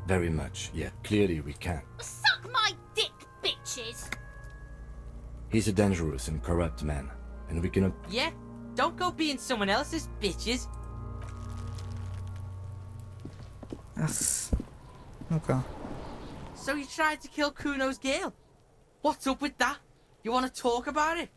Speaker 3: Very much, yet clearly we can't.
Speaker 5: Suck my dick, bitches.
Speaker 3: He's a dangerous and corrupt man, and we cannot...
Speaker 6: Yeah? Don't go being someone else's bitches.
Speaker 1: Ах, ну-ка.
Speaker 6: So you tried to kill Kuno's girl? What's up with that? You want to talk about it?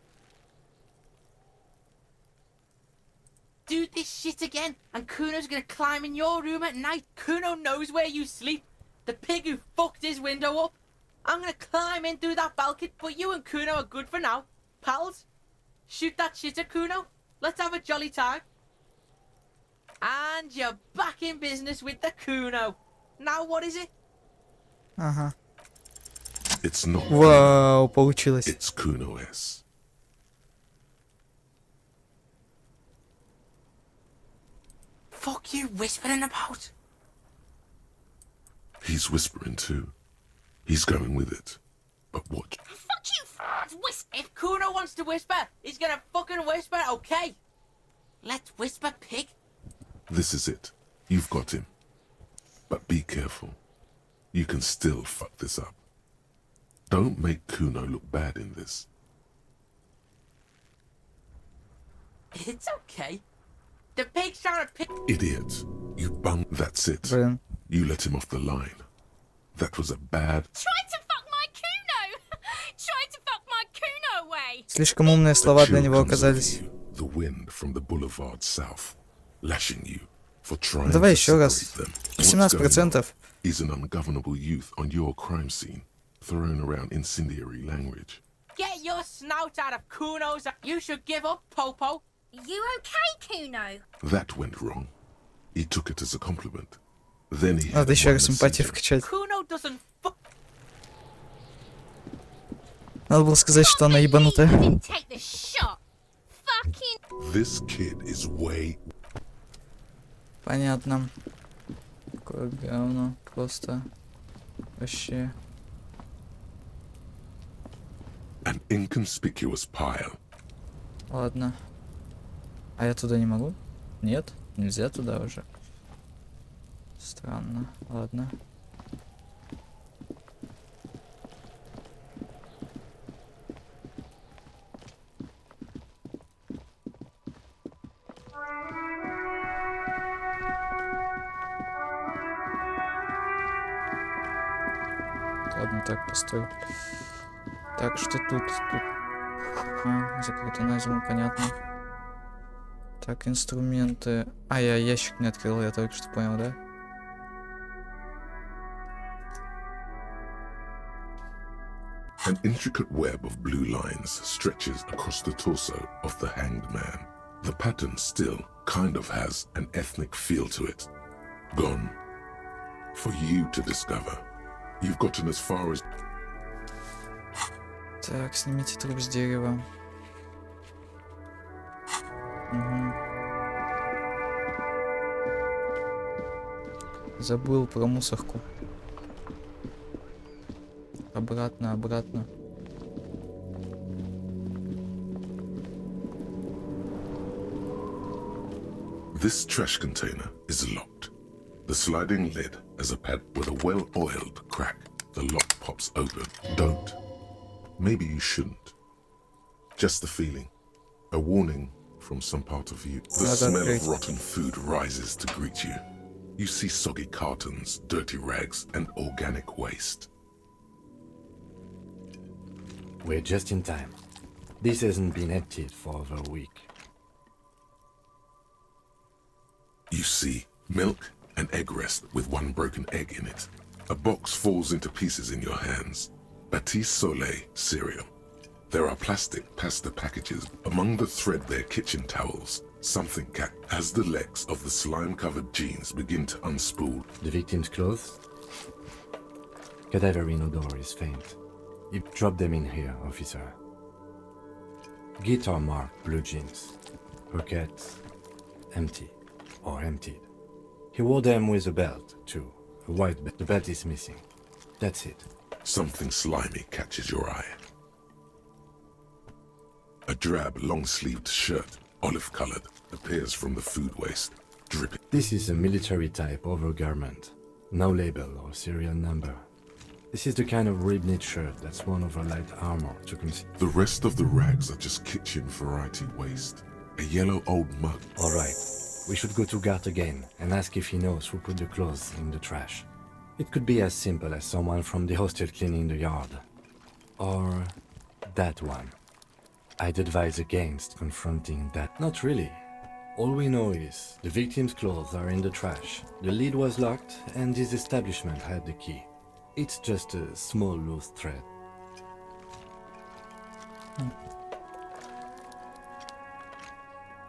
Speaker 6: Do this shit again, and Kuno's gonna climb in your room at night. Kuno knows where you sleep. The pig who fucked his window up. I'm gonna climb in through that balcony, but you and Kuno are good for now. Pals, shoot that shit at Kuno. Let's have a jolly time. And you're back in business with the Kuno. Now what is it?
Speaker 1: Ага.
Speaker 2: It's not.
Speaker 1: Вау, получилось.
Speaker 2: It's Kuno S.
Speaker 6: Fuck you whispering about?
Speaker 2: He's whispering too. He's going with it. But watch.
Speaker 5: Fuck you, whisper.
Speaker 6: If Kuno wants to whisper, he's gonna fucking whisper, okay? Let's whisper, pig.
Speaker 2: This is it. You've got him. But be careful. You can still fuck this up. Don't make Kuno look bad in this.
Speaker 6: It's okay. The pig's trying to pick.
Speaker 2: Idiot. You bung. That's it.
Speaker 1: Блин.
Speaker 2: You let him off the line. That was a bad...
Speaker 5: Tried to fuck my Kuno. Tried to fuck my Kuno away.
Speaker 1: Слишком умные слова
Speaker 2: The
Speaker 1: для
Speaker 2: chill
Speaker 1: него
Speaker 2: comes over
Speaker 1: оказались.
Speaker 2: you, the wind from the boulevard south, lashing you for trying
Speaker 1: Давай
Speaker 2: to
Speaker 1: еще раз.
Speaker 2: separate them. What's going on
Speaker 1: 18%.
Speaker 2: is an ungovernable youth on your crime scene, throwing around incendiary language.
Speaker 6: Get your snout out of Kuno's. You should give up, Popo.
Speaker 5: You okay, Kuno?
Speaker 2: That went wrong. He took it as a compliment. Then he had
Speaker 1: Надо еще
Speaker 2: one
Speaker 1: раз симпатию
Speaker 2: messenger.
Speaker 1: вкачать.
Speaker 6: Kuno doesn't fuck.
Speaker 1: Надо было сказать, что она ебанутая.
Speaker 5: Didn't take the shot. Fucking.
Speaker 2: This kid is way...
Speaker 1: Понятно. Какое говно. Просто. Вообще.
Speaker 2: an inconspicuous pile.
Speaker 1: Ладно. А я туда не могу? Нет? Нельзя туда уже. Странно. Ладно. Ладно, так, постой. Так, что тут? А, закрыто на зиму, понятно. Так, инструменты. А, я ящик не открыл, я только что понял, да?
Speaker 2: An intricate web of blue lines stretches across the torso of the hanged man. The pattern still kind of has an ethnic feel to it. Gone. For you to discover. You've gotten as far as...
Speaker 1: Так, снимите труп с дерева. Угу. Забыл про мусорку. Обратно, обратно.
Speaker 2: This trash container is locked. The sliding lid has a pad with a well-oiled crack. The lock pops open. Don't. Maybe you shouldn't. Just the feeling. A warning from some part of you. The smell of rotten food rises to greet you. You see soggy cartons, dirty rags, and organic waste.
Speaker 3: We're just in time. This hasn't been emptied for over a week.
Speaker 2: You see milk and egg rest with one broken egg in it. A box falls into pieces in your hands. Batiste Soleil cereal. There are plastic pasta packages among the threadbare kitchen towels. Something as the legs of the slime-covered jeans begin to unspool.
Speaker 3: The victim's clothes? Cadaverine odor is faint. You drop them in here, officer. Guitar-marked blue jeans. Pockets empty or emptied. He wore them with a belt, too. A white belt. The belt is missing. That's it.
Speaker 2: Something slimy catches your eye. A drab, long-sleeved shirt, olive-colored, appears from the food waste, dripping.
Speaker 3: This is a military-type overgarment. No label or serial number. This is the kind of rib-knit shirt that's worn over light armor to conceal.
Speaker 2: The rest of the rags are just kitchen variety waste. A yellow old mug.
Speaker 3: All right. We should go to Gart again and ask if he knows who put the clothes in the trash. It could be as simple as someone from the hostel cleaning the yard. Or that one. I'd advise against confronting that. Not really. All we know is the victim's clothes are in the trash. The lid was locked and his establishment had the key. It's just a small loose thread.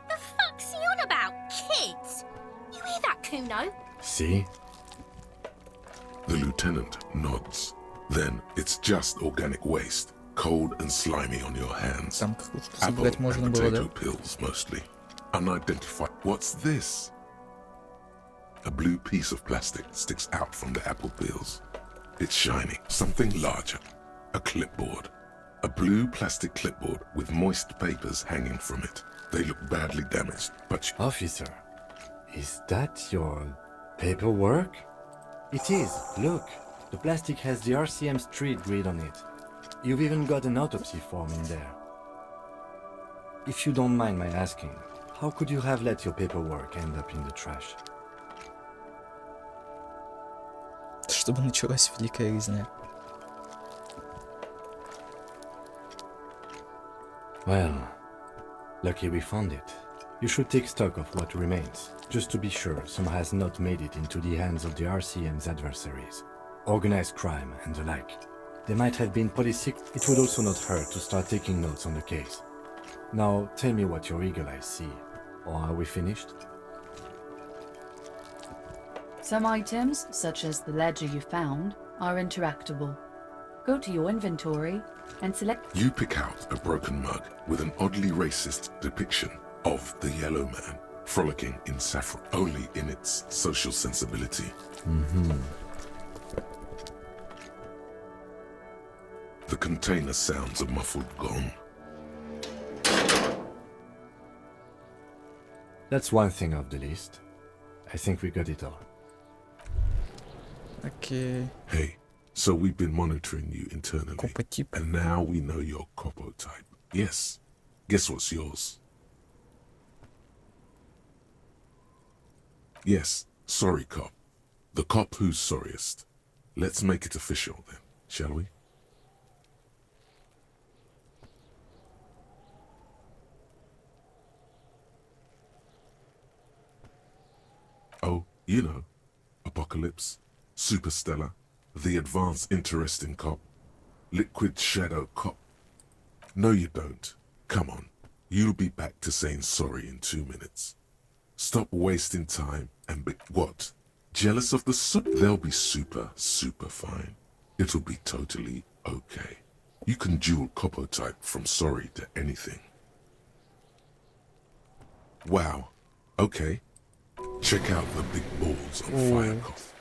Speaker 5: The fuck's he on about, kids? You hear that, Kuno?
Speaker 3: See?
Speaker 2: The lieutenant nods. Then it's just organic waste, cold and slimy on your hands.
Speaker 1: Там кукушку
Speaker 2: Apple
Speaker 1: забрать можно
Speaker 2: and
Speaker 1: было,
Speaker 2: potato
Speaker 1: да?
Speaker 2: pills mostly. Unidentified. What's this? A blue piece of plastic sticks out from the apple peels. It's shiny. Something larger. A clipboard. A blue plastic clipboard with moist papers hanging from it. They look badly damaged, but
Speaker 3: Officer, is that your paperwork? It is. Look. The plastic has the RCM street grid on it. You've even got an autopsy form in there. If you don't mind my asking, how could you have let your paperwork end up in the trash?
Speaker 1: Чтобы началась великая резня.
Speaker 3: Well, lucky we found it. You should take stock of what remains, just to be sure some has not made it into the hands of the RCM's adversaries. Organized crime and the like. They might have been police. It would also not hurt to start taking notes on the case. Now, tell me what your eagle eyes see. Or are we finished?
Speaker 10: Some items, such as the ledger you found, are interactable. Go to your inventory and select.
Speaker 2: you pick out a broken mug with an oddly racist depiction of the yellow man frolicking in saffron, only in its social sensibility. The container sounds a muffled gong.
Speaker 3: That's one thing off the list. I think we got it all.
Speaker 1: Окей.
Speaker 2: Hey, so we've been monitoring you internally,
Speaker 1: Копотип.
Speaker 2: and now we know your copo type. Yes. Guess what's yours? Yes, sorry cop. The cop who's sorriest. Let's make it official then, shall we? Oh, you know, Apocalypse, Superstellar, the advanced interesting cop, Liquid Shadow cop. No you don't. Come on, you'll be back to saying sorry in 2 minutes. Stop wasting time and be what? Jealous of the They'll be super fine. It'll be totally okay. You can dual copo type from sorry to anything. Wow. Okay. Check out the big balls on Firecough.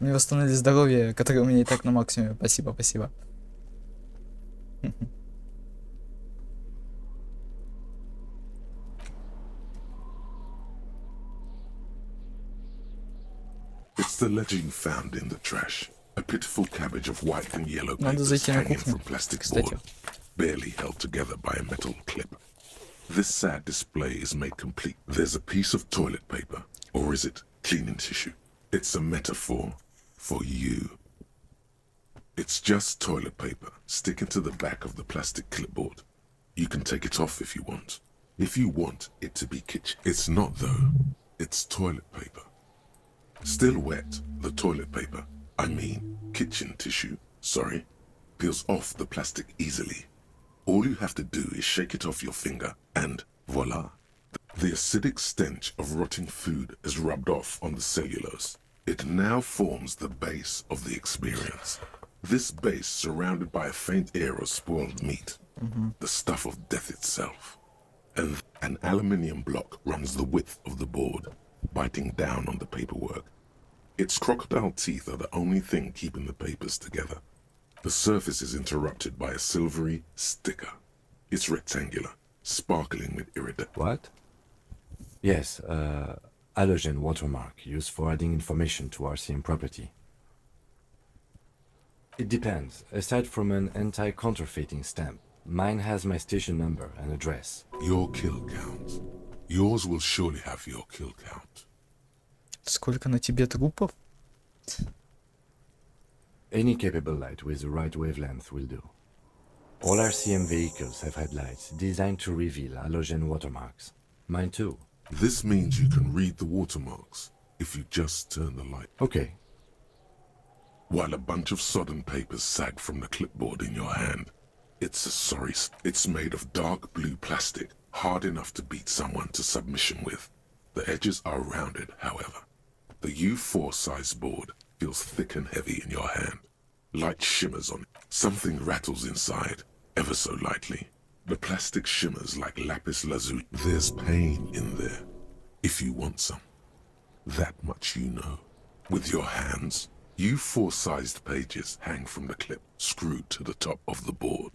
Speaker 1: Мне восстановили здоровье, которое у меня и так на максимуме. Спасибо, спасибо.
Speaker 2: It's the ledger you found in the trash. A pitiful cabbage of white and yellow
Speaker 1: Надо
Speaker 2: papers
Speaker 1: зайти на
Speaker 2: hanging
Speaker 1: кухню,
Speaker 2: from plastic
Speaker 1: кстати.
Speaker 2: board, barely held together by a metal clip. This sad display is made complete. There's a piece of toilet paper, or is it cleaning tissue? It's a metaphor for you. It's just toilet paper sticking to the back of the plastic clipboard. You can take it off if you want. If you want it to be kitchen, it's not though. It's toilet paper. Still wet, the toilet paper, I mean kitchen tissue, sorry, peels off the plastic easily. All you have to do is shake it off your finger and voila. The acidic stench of rotting food is rubbed off on the cellulose. It now forms the base of the experience. This base surrounded by a faint air of spoiled meat, the stuff of death itself. And an aluminium block runs the width of the board, biting down on the paperwork. Its crocodile teeth are the only thing keeping the papers together. The surface is interrupted by a silvery sticker. It's rectangular, sparkling with iridescent.
Speaker 3: What? Yes, halogen watermark used for adding information to RCM property. It depends. Aside from an anti-counterfeiting stamp, mine has my station number and address.
Speaker 2: Your kill count. Yours will surely have your kill count.
Speaker 1: Сколько на тебе трупов?
Speaker 3: Any capable light with the right wavelength will do. All RCM vehicles have headlights designed to reveal halogen watermarks. Mine too.
Speaker 2: This means you can read the watermarks if you just turn the light.
Speaker 3: Okay.
Speaker 2: While a bunch of sodden papers sag from the clipboard in your hand. It's made of dark blue plastic, hard enough to beat someone to submission with. The edges are rounded, however. The U4 size board feels thick and heavy in your hand. Light shimmers on it. Something rattles inside, ever so lightly. The plastic shimmers like lapis lazuli. There's pain in there, if you want some. That much you know. With your hands, U4-sized pages hang from the clip, screwed to the top of the board.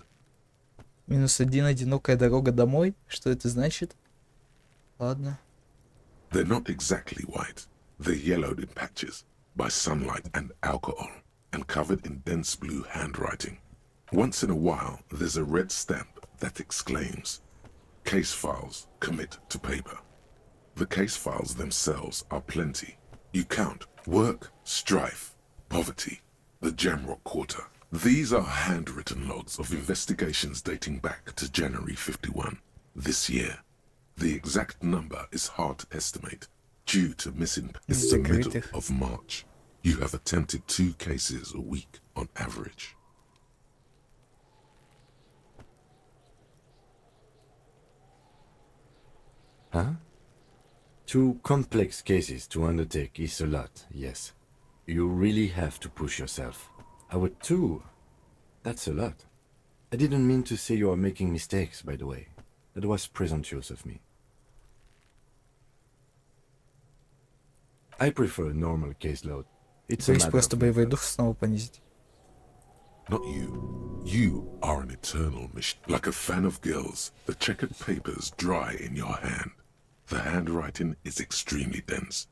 Speaker 1: -1 одинокая дорога домой? Что это значит? Ладно.
Speaker 2: They're not exactly white. They're yellowed in patches by sunlight and alcohol, and covered in dense blue handwriting. Once in a while, there's a red stamp that exclaims, "Case files, commit to paper." The case files themselves are plenty. You count work, strife, poverty, the Jamrock Quarter. These are handwritten logs of investigations dating back to January 51, this year. The exact number is hard to estimate, due to missing. It's the middle of March. You have attempted 2 cases a week on average.
Speaker 3: Huh? 2 complex cases to undertake is a lot, yes. You really have to push yourself. Our 2? That's a lot. I didn't mean to say you are making mistakes, by the way. That was presumptuous of me. I prefer a normal caseload. It's a
Speaker 1: Боюсь
Speaker 3: matter
Speaker 1: просто
Speaker 3: of
Speaker 1: боевой
Speaker 3: method.
Speaker 1: дух снова понизить.
Speaker 2: Not you. You are an eternal mission. Like a fan of girls, the checkered papers dry in your hand. The handwriting is extremely dense.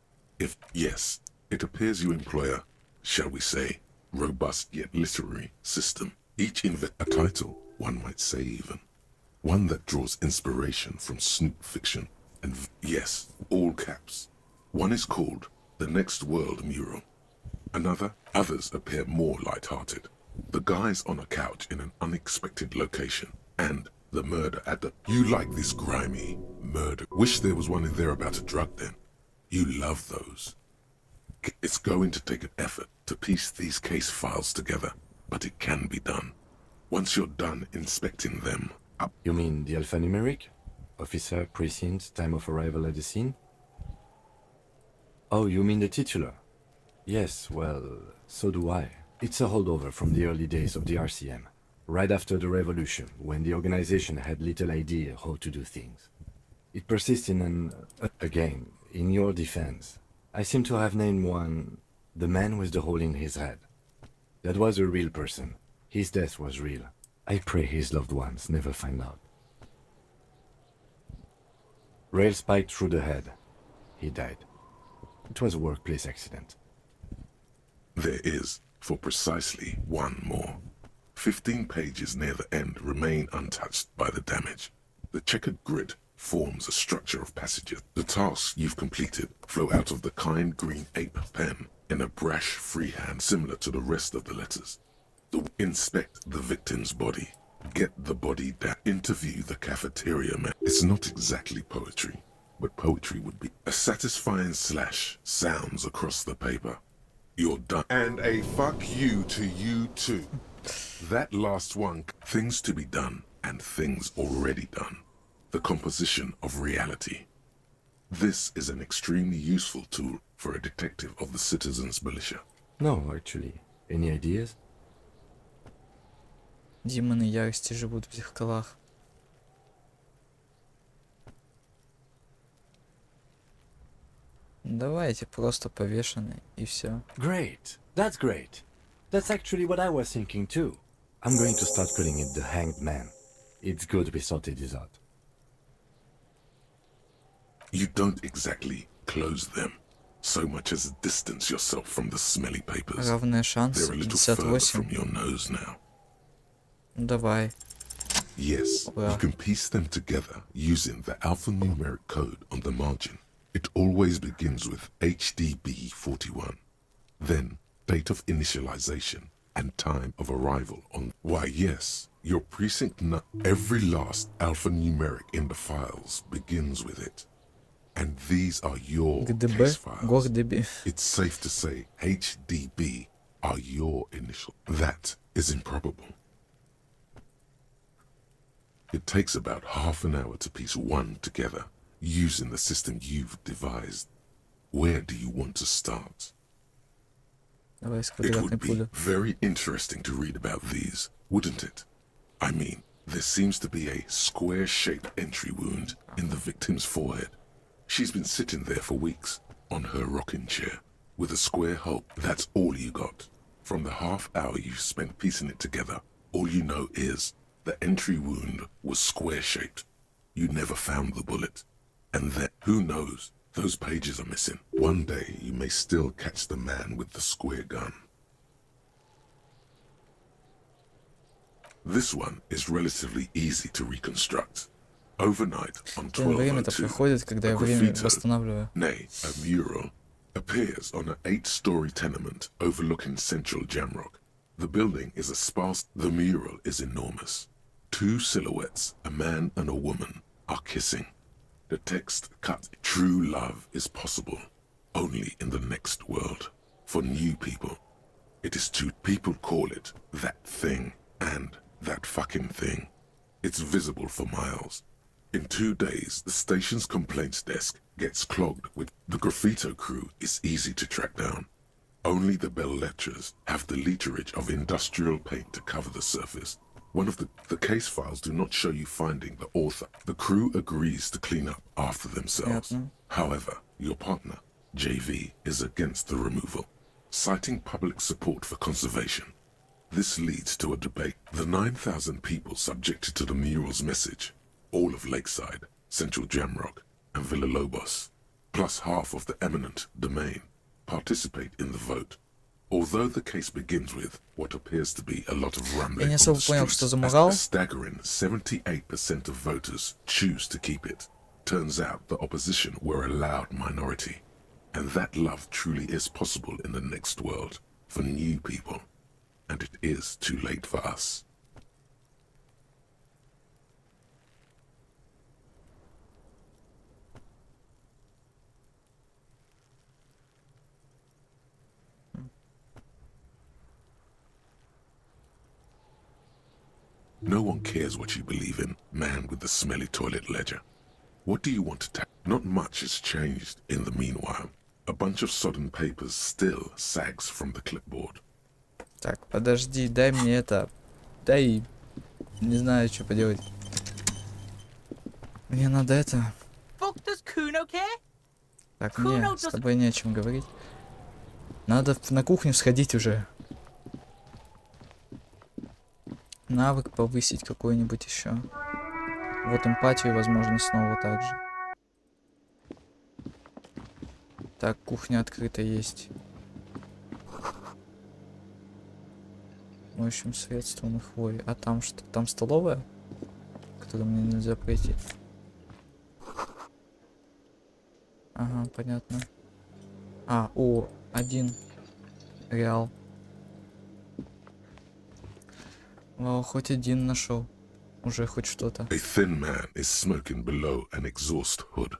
Speaker 2: Yes, it appears you employ a, shall we say, robust yet literary system. Each a title, one might say even. One that draws inspiration from snoop fiction. And yes, all caps. One is called The Next World Mural. Others appear more light-hearted. The guy's on a couch in an unexpected location, and the murder at the... You like this grimy murder. Wish there was one in there about a drug den. You love those. It's going to take an effort to piece these case files together, but it can be done. Once you're done inspecting them up...
Speaker 3: You mean the alphanumeric? Officer, precinct, time of arrival at the scene? Oh, you mean the titular? Yes, well, so do I. It's a holdover from the early days of the RCM, right after the revolution, when the organization had little idea how to do things. It persists in an... Again, in your defense, I seem to have named one the man with the hole in his head. That was a real person. His death was real. I pray his loved ones never find out. Rail spiked through the head. He died. It was a workplace accident.
Speaker 2: There is, for precisely one more. 15 pages near the end remain untouched by the damage. The checkered grid forms a structure of passages. The tasks you've completed flow out of the kind green ape pen in a brash freehand similar to the rest of the letters. Inspect the victim's body. Get the body down. Interview the cafeteria man. It's not exactly poetry, but poetry would be a satisfying slash sounds across the paper. You're done. And a fuck you to you too. That last one, things to be done and things already done. The composition of reality. This is an extremely useful tool for a detective of the citizens' militia.
Speaker 3: No, actually. Any ideas?
Speaker 1: Демоны ярости живут в зеркалах. Давайте просто повешенный и все.
Speaker 3: Great. That's great. That's actually what I was thinking too. I'm going to start calling it the Hanged Man. It's good we sorted this out.
Speaker 2: You don't exactly close them, so much as distance yourself from the smelly papers.
Speaker 1: Равные шансы.
Speaker 2: They're a little further
Speaker 1: 58.
Speaker 2: from your nose now.
Speaker 1: Ну давай.
Speaker 2: Yes,
Speaker 1: Well.
Speaker 2: you can piece them together using the alphanumeric code on the margin. It always begins with HDB 41. Then, date of initialization and time of arrival on... Why, yes, your precinct... Every last alphanumeric in the files begins with it. And these are your
Speaker 1: ГДБ,
Speaker 2: case files.
Speaker 1: ГОРДБ.
Speaker 2: It's safe to say HDB are your initial. That is improbable. It takes about half an hour to piece one together, using the system you've devised. Where do you want to start?
Speaker 1: Давай с
Speaker 2: It
Speaker 1: квадратной
Speaker 2: would be
Speaker 1: пулей.
Speaker 2: very interesting to read about these, wouldn't it? I mean, there seems to be a square-shaped entry wound in the victim's forehead. She's been sitting there for weeks, on her rocking chair, with a square hole. That's all you got. From the half hour you spent piecing it together, all you know is the entry wound was square-shaped. You never found the bullet. And then, who knows, those pages are missing. One day you may still catch the man with the square gun. This one is relatively easy to reconstruct. Overnight on
Speaker 1: Время-то
Speaker 2: 1202,
Speaker 1: проходит, когда
Speaker 2: a
Speaker 1: я время
Speaker 2: graffito,
Speaker 1: восстанавливаю.
Speaker 2: nay, a mural, appears on an 8-story tenement overlooking central Jamrock. The building is a sparse... The mural is enormous. 2 silhouettes, a man and a woman, are kissing. The text cut, true love is possible only in the next world. For new people, it is too... People call it that thing and that fucking thing. It's visible for miles. In 2 days, the station's complaints desk gets clogged with... The graffito crew is easy to track down. Only the bell lectures have the literage of industrial paint to cover the surface. One of the case files do not show you finding the author. The crew agrees to clean up after themselves.
Speaker 1: Понятно.
Speaker 2: However, your partner, JV, is against the removal, citing public support for conservation. This leads to a debate. The 9,000 people subjected to the mural's message, all of Lakeside, Central Jamrock, and Villalobos, plus half of the eminent domain, participate in the vote. Although the case begins with what appears to be a lot of rambling
Speaker 1: Я не
Speaker 2: on
Speaker 1: особо
Speaker 2: the
Speaker 1: понял,
Speaker 2: streets,
Speaker 1: что за
Speaker 2: as
Speaker 1: морал.
Speaker 2: a staggering 78% of voters choose to keep it. Turns out the opposition were a loud minority, and that love truly is possible in the next world for new people, and it is too late for us. No one cares what you believe in, man with the smelly toilet ledger. What do you want to tell? Not much has changed in the meanwhile. A bunch of sodden papers still sags from the clipboard.
Speaker 1: Так, подожди, дай мне это. Дай. Не знаю, что поделать. Мне надо это.
Speaker 6: Fuck does Kuno care?
Speaker 1: Так, мне с тобой не о чем говорить. Надо на кухню сходить уже. Навык повысить какой-нибудь еще. Вот эмпатию, возможно, снова так же. Так, кухня открыта есть. Моющим средством и хвори. А там что? Там столовая? Которую мне нельзя пройти. Ага, понятно. А, о, 1 реал. Вау, хоть один нашел. Уже хоть что-то.
Speaker 2: A thin man is smoking below an exhaust hood,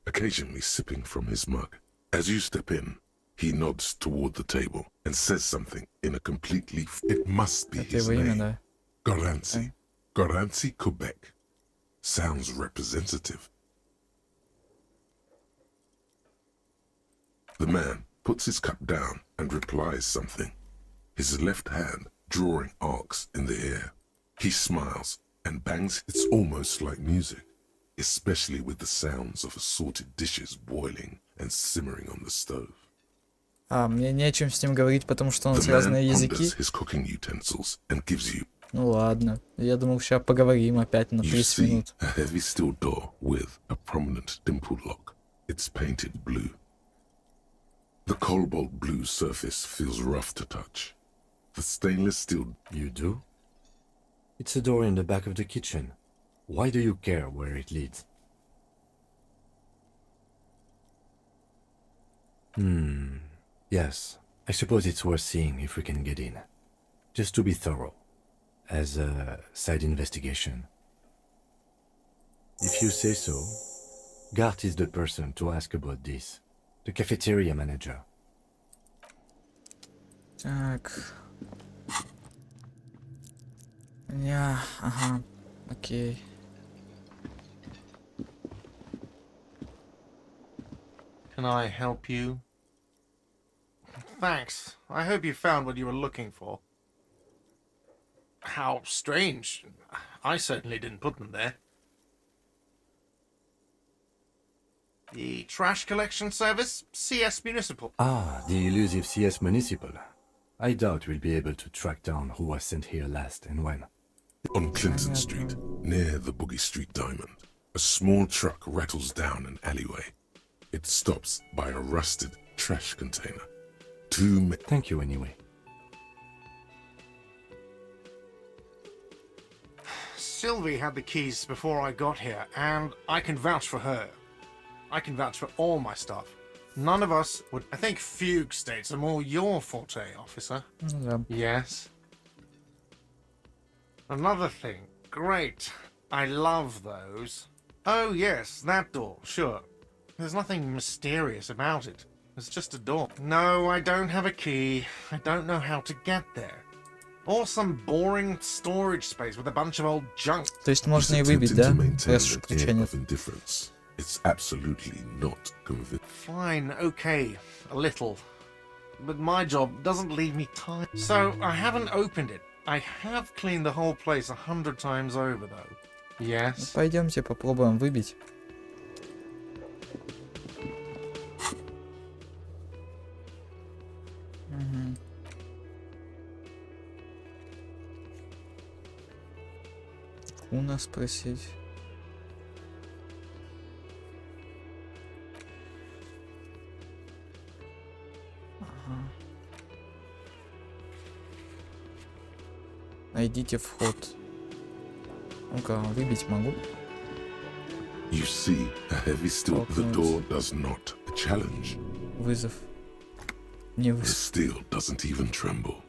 Speaker 2: occasionally sipping from his mug. As you step in, he nods toward the table and says something in a completely... It must be
Speaker 1: Это
Speaker 2: his
Speaker 1: его имя,
Speaker 2: name.
Speaker 1: да?
Speaker 2: Goranci. Goranci, Quebec. Sounds representative. The man puts his cup down and replies something, his left hand drawing arcs in the air. He smiles and bangs. It's almost like music, especially with the sounds of assorted dishes boiling and simmering on the stove.
Speaker 1: А, мне не о чем с ним говорить, потому что у нас
Speaker 2: The man
Speaker 1: разные языки.
Speaker 2: ponders his cooking utensils and gives you...
Speaker 1: Ну ладно. Я думал, сейчас поговорим опять на
Speaker 2: You
Speaker 1: 30
Speaker 2: see
Speaker 1: минут.
Speaker 2: a heavy steel door with a prominent dimple lock. It's painted blue. The cobalt blue surface feels rough to touch. The stainless steel...
Speaker 3: You do? It's a door in the back of the kitchen. Why do you care where it leads? Yes. I suppose it's worth seeing if we can get in. Just to be thorough. As a side investigation. If you say so, Gart is the person to ask about this. The cafeteria manager.
Speaker 1: Так. Ага. Окей.
Speaker 7: Can I help you? Thanks. I hope you found what you were looking for. How strange. I certainly didn't put them there. The trash collection service, CS Municipal.
Speaker 3: Ah, the elusive CS Municipal. I doubt we'll be able to track down who was sent here last and when.
Speaker 2: On Clinton Street, near the Boogie Street Diamond, a small truck rattles down an alleyway. It stops by a rusted trash container.
Speaker 3: Thank you anyway.
Speaker 7: Sylvie had the keys before I got here, and I can vouch for her. I can vouch for all my stuff. None of us would... I think fugue states are more your forte, officer.
Speaker 1: Ну да.
Speaker 7: Yes. Another thing. Great. I love those. Oh, yes, that door. Sure. There's nothing mysterious about it. It's just a door. No, I don't have a key. I don't know how to get there. Or some boring storage space with a bunch of old junk.
Speaker 1: То есть можно и выбить, да? Раз уж ключа нет.
Speaker 2: It's absolutely not convincing.
Speaker 7: Fine, okay, a little. But my job doesn't leave me time. So, I haven't opened it. I have cleaned the whole place 100 times over, though. Yes?
Speaker 1: Пойдемте попробуем выбить. Куна спросить. Найдите вход. Ну-ка, выбить могу.
Speaker 2: You see a heavy steel. The door does not challenge.
Speaker 1: Вызов. Не
Speaker 2: The
Speaker 1: вызов.
Speaker 2: steel doesn't even tremble.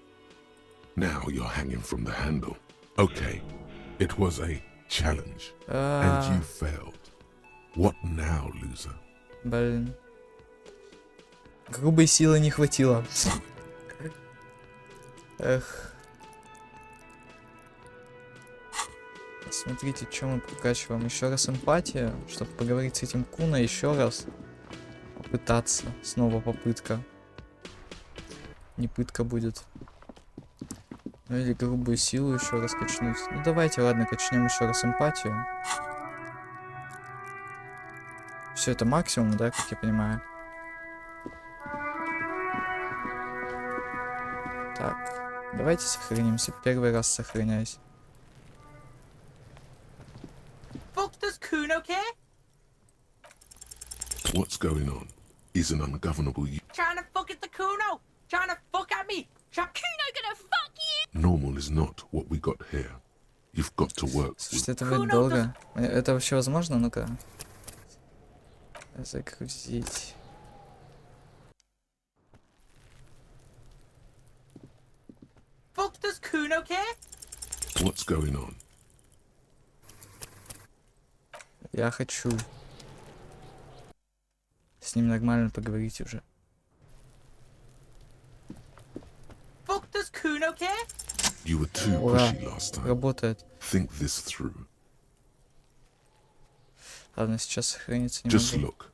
Speaker 2: Now you're hanging from the handle. Okay, it was a challenge, and you failed. What now, loser?
Speaker 1: Блин. Грубой силы не хватило. Эх. Смотрите, что мы прокачиваем. Еще раз эмпатия, чтобы поговорить с этим Куна еще раз. Попытаться. Снова попытка. Не пытка будет. Ну или грубую силу еще раз качнуть. Ну давайте, ладно, качнем еще раз эмпатию. Все это максимум, да, как я понимаю. Так, давайте сохранимся. Первый раз сохраняюсь.
Speaker 6: Fuck does Kuno care?
Speaker 2: What's going on? Is an ungovernable.
Speaker 6: Trying to fuck at the Kuno? Trying to fuck at me? Kuno
Speaker 5: gonna fuck you!
Speaker 2: Normal is not what we got here. You've got to work.
Speaker 1: Слушайте, это будет долго. Это вообще возможно? Ну-ка. Загрузить.
Speaker 6: Fuck does Kuno care?
Speaker 2: What's going on?
Speaker 1: Я хочу с ним нормально поговорить уже.
Speaker 6: Fuck does Kuno care?
Speaker 2: You were too
Speaker 1: Ура,
Speaker 2: pushy last time.
Speaker 1: работает.
Speaker 2: Think this through.
Speaker 1: Ладно, сейчас сохраниться не
Speaker 2: Just
Speaker 1: могу.
Speaker 2: look.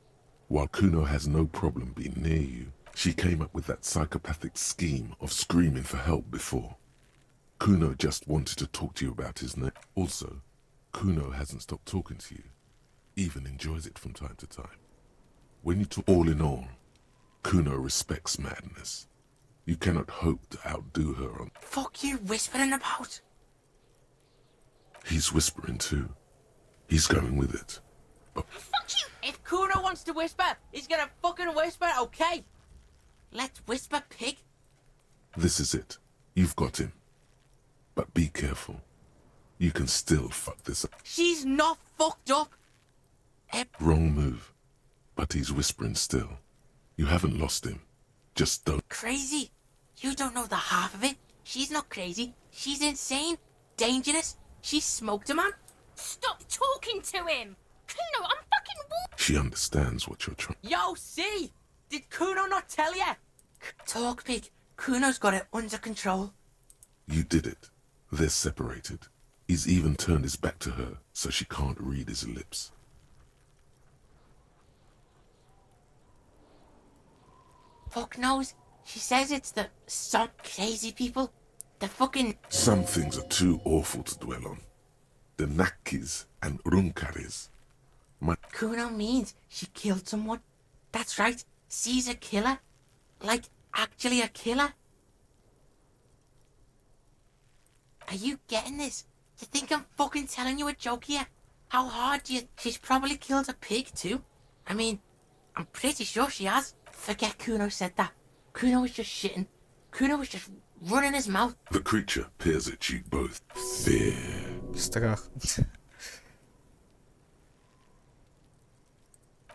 Speaker 2: While Kuno has no problem being near you, she came up with that psychopathic scheme of screaming for help before. Kuno just wanted to talk to you about his name. Also, Kuno hasn't stopped talking to you, even enjoys it from time to time. When you talk all in all, Kuno respects madness. You cannot hope to outdo her on...
Speaker 6: Fuck you whispering about?
Speaker 2: He's whispering too. He's going with it.
Speaker 6: Fuck you! If Kuno wants to whisper, he's gonna fucking whisper, okay? Let's whisper, pig.
Speaker 2: This is it. You've got him. But be careful. You can still fuck this up.
Speaker 6: She's not fucked up.
Speaker 2: Wrong move. But he's whispering still. You haven't lost him. Just don't...
Speaker 6: Crazy. You don't know the half of it. She's not crazy. She's insane. Dangerous. She smoked a man.
Speaker 5: Stop talking to him! Kuno, I'm fucking
Speaker 2: She understands what you're trying...
Speaker 6: Yo, see? Did Kuno not tell ya? Talk, pig. Kuno's got it under control.
Speaker 2: You did it. They're separated. He's even turned his back to her, so she can't read his lips.
Speaker 6: Fuck knows. She says it's some crazy people. The fucking...
Speaker 2: Some things are too awful to dwell on. The Nakis and Runkaris.
Speaker 6: Kuno means she killed someone. That's right. She's a killer. Like, actually a killer. Are you getting this? You think I'm fucking telling you a joke here? How hard do you... She's probably killed a pig too. I mean, I'm pretty sure she has. Forget Kuno said that. Kuno was just shitting. Kuno was just running his mouth.
Speaker 2: The creature peers at you both. Fear.
Speaker 1: Страх.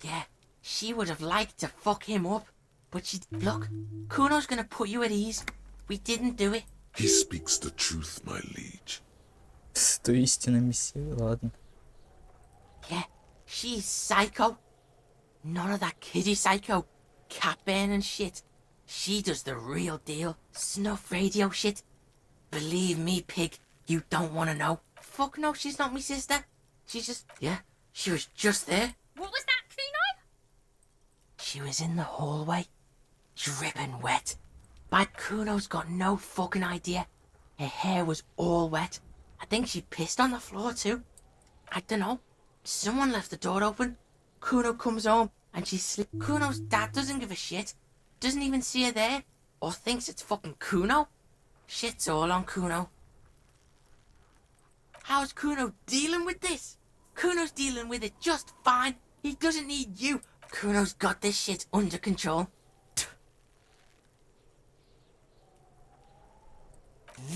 Speaker 6: Yeah, she would have liked to fuck him up. But she... Look, Kuno's gonna put you at ease. We didn't do it.
Speaker 2: He speaks the truth, my liege.
Speaker 1: То истинная мессия, ладно.
Speaker 6: Yeah, she's psycho. None of that kiddie psycho. Cat burning shit. She does the real deal. Snuff radio shit. Believe me, pig, you don't want to know. Fuck no, she's not me sister. She's just... Yeah, she was just there.
Speaker 5: What was that, Kuno?
Speaker 6: She was in the hallway. Dripping wet. Bad Kuno's got no fucking idea. Her hair was all wet. I think she pissed on the floor too. I don't know. Someone left the door open. Kuno comes home and she's sleep. Kuno's dad doesn't give a shit. Doesn't even see her there. Or thinks it's fucking Kuno. Shit's all on Kuno. How's Kuno dealing with this? Kuno's dealing with it just fine. He doesn't need you. Kuno's got this shit under control.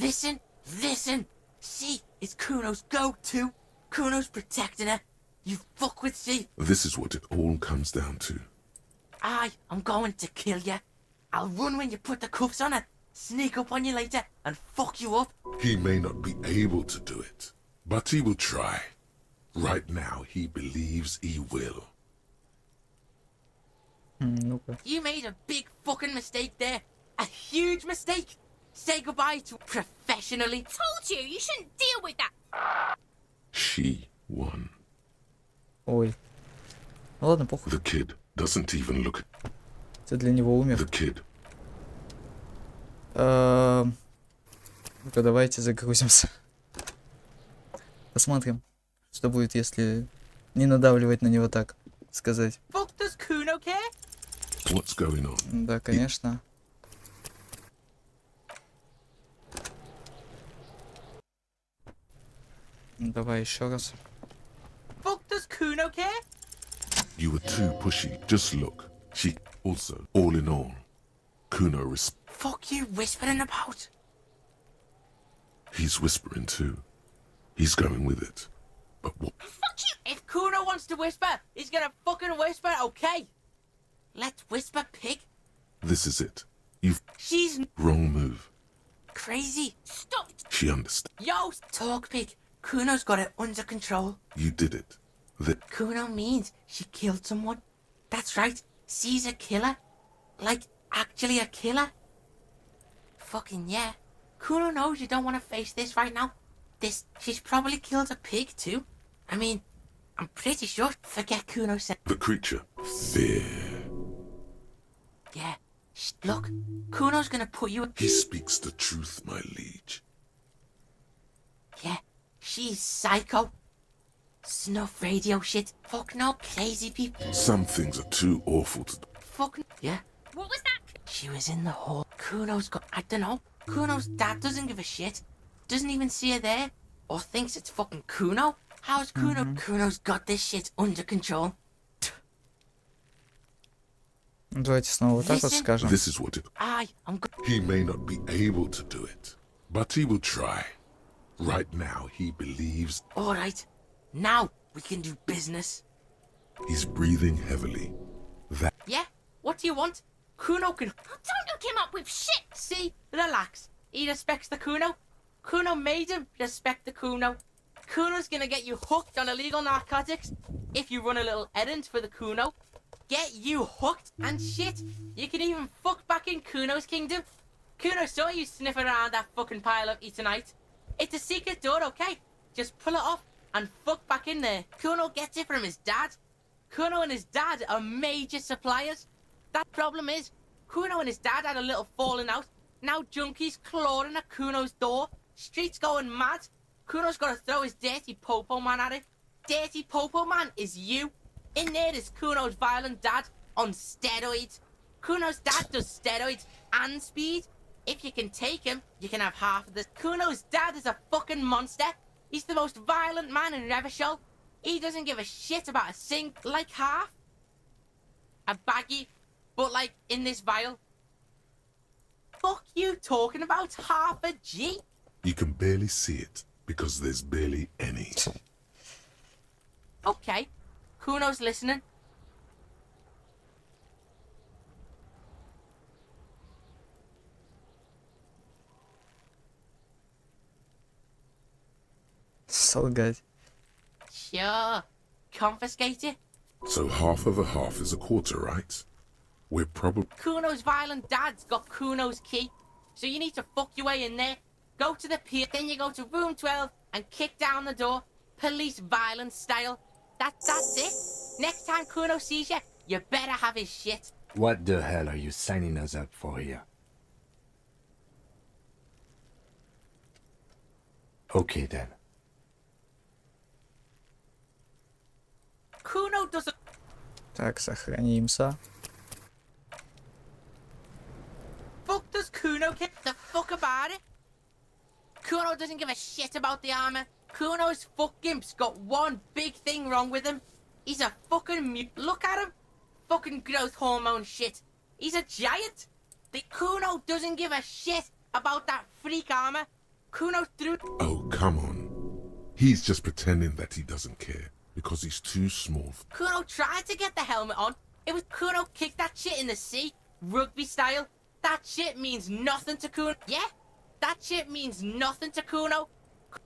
Speaker 6: Listen, listen. See, it's Kuno's go-to. Kuno's protecting her. You fuck with C.
Speaker 2: This is what it all comes down to.
Speaker 6: I'm going to kill you. I'll run when you put the cuffs on her, sneak up on you later, and fuck you up.
Speaker 2: He may not be able to do it, but he will try. Right now, he believes he will.
Speaker 1: Ну-ка.
Speaker 6: You made a big fucking mistake there. A huge mistake. Say goodbye to professionally.
Speaker 5: Told you, you shouldn't deal with that.
Speaker 2: She won.
Speaker 1: Ой. Ну ладно, похуй.
Speaker 2: The kid doesn't even look.
Speaker 1: Ты для него умер.
Speaker 2: The kid.
Speaker 1: Ну-ка, давайте загрузимся. Посмотрим, что будет, если не надавливать на него, так сказать.
Speaker 6: Fuck does Kuno care?
Speaker 2: What's going on?
Speaker 1: Да, конечно. Давай еще раз.
Speaker 6: Fuck does Kuno care?
Speaker 2: You were too pushy. Just look. She also, all in all, Kuno
Speaker 6: Fuck you whispering about?
Speaker 2: He's whispering too. He's going with it. But what?
Speaker 6: Fuck you! If Kuno wants to whisper, he's gonna fucking whisper, okay? Let's whisper, pig.
Speaker 2: This is it. You've
Speaker 6: She's...
Speaker 2: wrong move.
Speaker 6: crazy. Stop.
Speaker 2: She understands.
Speaker 6: Yo, talk pig. Kuno's got it under control.
Speaker 2: You did it.
Speaker 6: Kuno means she killed someone. That's right. She's a killer. Like, actually a killer. Fucking yeah. Kuno knows you don't want to face this right now. She's probably killed a pig too. I mean, I'm pretty sure. Forget Kuno said.
Speaker 2: The creature. Fear.
Speaker 6: Yeah. Look, Kuno's gonna put you.
Speaker 2: He speaks the truth, my liege.
Speaker 6: Yeah, she's psycho. Snuff radio shit. Fuck no, crazy people.
Speaker 2: Some things are too awful to.
Speaker 6: Fuck yeah.
Speaker 5: What was that?
Speaker 6: She was in the hall. Kuno's got. I don't know. Kuno's dad doesn't give a shit. Doesn't even see her there. Or thinks it's fucking Kuno. How's Kuno? Kuno's got this shit under control.
Speaker 1: Давайте снова вот так вот скажем.
Speaker 2: This is what it. He may not be able to do it, but he will try. Right now, he believes.
Speaker 6: All right. Now we can do business.
Speaker 2: He's breathing heavily. That.
Speaker 6: Yeah? What do you want? Kuno can.
Speaker 5: Oh, don't hook him up with shit.
Speaker 6: See? Relax. He respects the Kuno. Kuno made him respect the Kuno. Kuno's gonna get you hooked on illegal narcotics if you run a little errand for the Kuno. Get you hooked and shit. You can even fuck back in Kuno's kingdom. Kuno saw you sniffing around that fucking pile of Eternite. It's a secret door, okay? Just pull it off and fuck back in there. Kuno gets it from his dad. Kuno and his dad are major suppliers. That problem is, Kuno and his dad had a little falling out. Now junkies clawing at Kuno's door. Streets going mad. Kuno's got to throw his dirty popo man at it. Dirty popo man is you. In there is Kuno's violent dad on steroids. Kuno's dad does steroids and speed. If you can take him, you can have half of this. Kuno's dad is a fucking monster. He's the most violent man in Revachol. He doesn't give a shit about a sing, like half. A baggie, but like in this vial. Fuck you talking about half a G?
Speaker 2: You can barely see it because there's barely any.
Speaker 6: Okay, Kuno's listening.
Speaker 1: Солгать.
Speaker 6: Sure. Confiscate it.
Speaker 2: So half of a half is a quarter, right? We're probably.
Speaker 6: Kuno's violent dad's got Kuno's key. So you need to fuck your way in there. Go to the pier, then you go to room 12 and kick down the door. Police violence style. That's it. Next time Kuno sees you, you better have his shit.
Speaker 3: What the hell are you signing us up for here? Okay then.
Speaker 6: Kuno doesn't.
Speaker 1: Так, сохранимся.
Speaker 6: Fuck does Kuno care the fuck about it? Kuno doesn't give a shit about the armor. Kuno's fuck gimp's got one big thing wrong with him. He's a fucking mute. Look at him. Fucking growth hormone shit. He's a giant. The Kuno doesn't give a shit about that freak armor. Kuno threw.
Speaker 2: Oh, come on. He's just pretending that he doesn't care because he's too small.
Speaker 6: Kuno tried to get the helmet on. It was Kuno kicked that shit in the sea, rugby style. That shit means nothing to Kuno. Yeah? That shit means nothing to Kuno.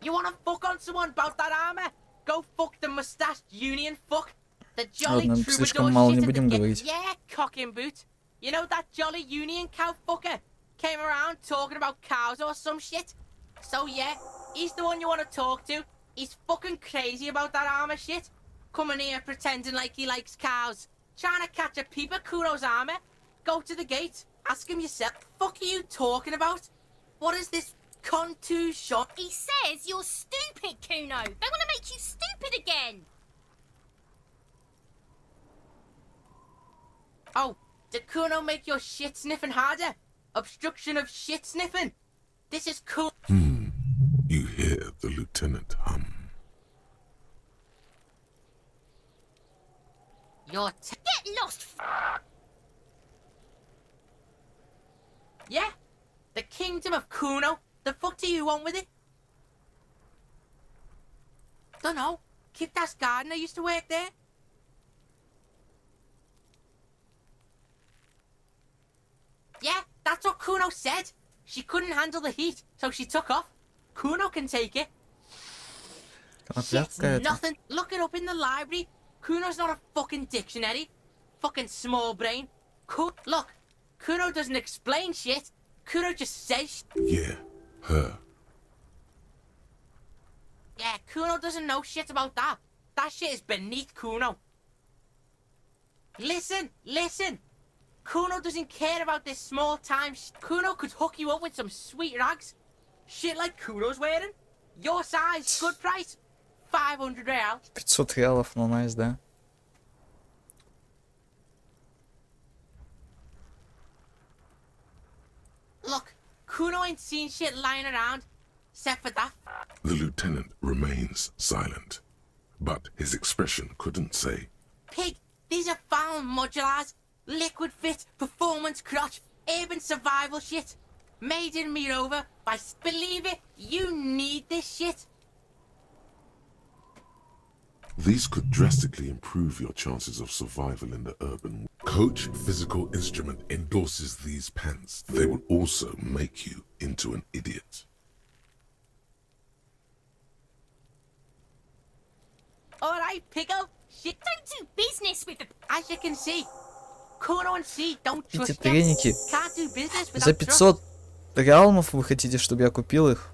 Speaker 6: You wanna fuck on someone about that armor? Go fuck the mustached union fuck. The jolly
Speaker 1: Ладно,
Speaker 6: troubadour
Speaker 1: слишком мало
Speaker 6: shit
Speaker 1: не
Speaker 6: at the
Speaker 1: будем
Speaker 6: get-
Speaker 1: говорить.
Speaker 6: Yeah, cock and boot. You know that jolly union cow fucker? Came around talking about cows or some shit? So yeah, he's the one you wanna talk to. He's fucking crazy about that armor shit. Coming here pretending like he likes cows. Trying to catch a peep at Kuno's armor. Go to the gate. Ask him yourself. Fuck are you talking about? What is this contusion?
Speaker 5: He says you're stupid, Kuno. They want to make you stupid again.
Speaker 6: Oh, did Kuno make your shit sniffing harder? Obstruction of shit sniffing. This is cool.
Speaker 2: You hear the lieutenant hum.
Speaker 6: You're
Speaker 5: Get lost.
Speaker 6: Yeah? The kingdom of Kuno? The fuck do you want with it? Dunno. Kip-Das gardener used to work there. Yeah, that's what Kuno said. She couldn't handle the heat, so she took off. Kuno can take it.
Speaker 1: Конопля
Speaker 6: Shit's
Speaker 1: какая-то.
Speaker 6: nothing. Look it up in the library. Kuno's not a fucking dictionary. Fucking small brain. Look, Kuno doesn't explain shit. Kuno just says
Speaker 2: Yeah, her.
Speaker 6: Yeah, Kuno doesn't know shit about that. That shit is beneath Kuno. Listen. Kuno doesn't care about this small time Kuno could hook you up with some sweet rags. Shit like Kuno's wearing. Your size, good price. 500 real.
Speaker 1: 500 реалов, ну найс, да.
Speaker 6: Look, Kuno ain't seen shit lying around. Except for that.
Speaker 2: The lieutenant remains silent, but his expression couldn't say.
Speaker 6: Pig, these are foul modulars. Liquid fit, performance crotch, urban survival shit. Made in me over by... Believe it, you need this shit.
Speaker 2: These could drastically improve your chances of survival in the urban. Coach Physical Instrument endorses these pants. They will also make you into an idiot.
Speaker 6: Alright, Piggo. Shit, don't do business with the... As you can see, Kuno and C don't
Speaker 1: Эти
Speaker 6: trust
Speaker 1: треники.
Speaker 6: you. Can't do business
Speaker 1: За
Speaker 6: without
Speaker 1: 500 реалмов вы хотите, чтобы я купил их?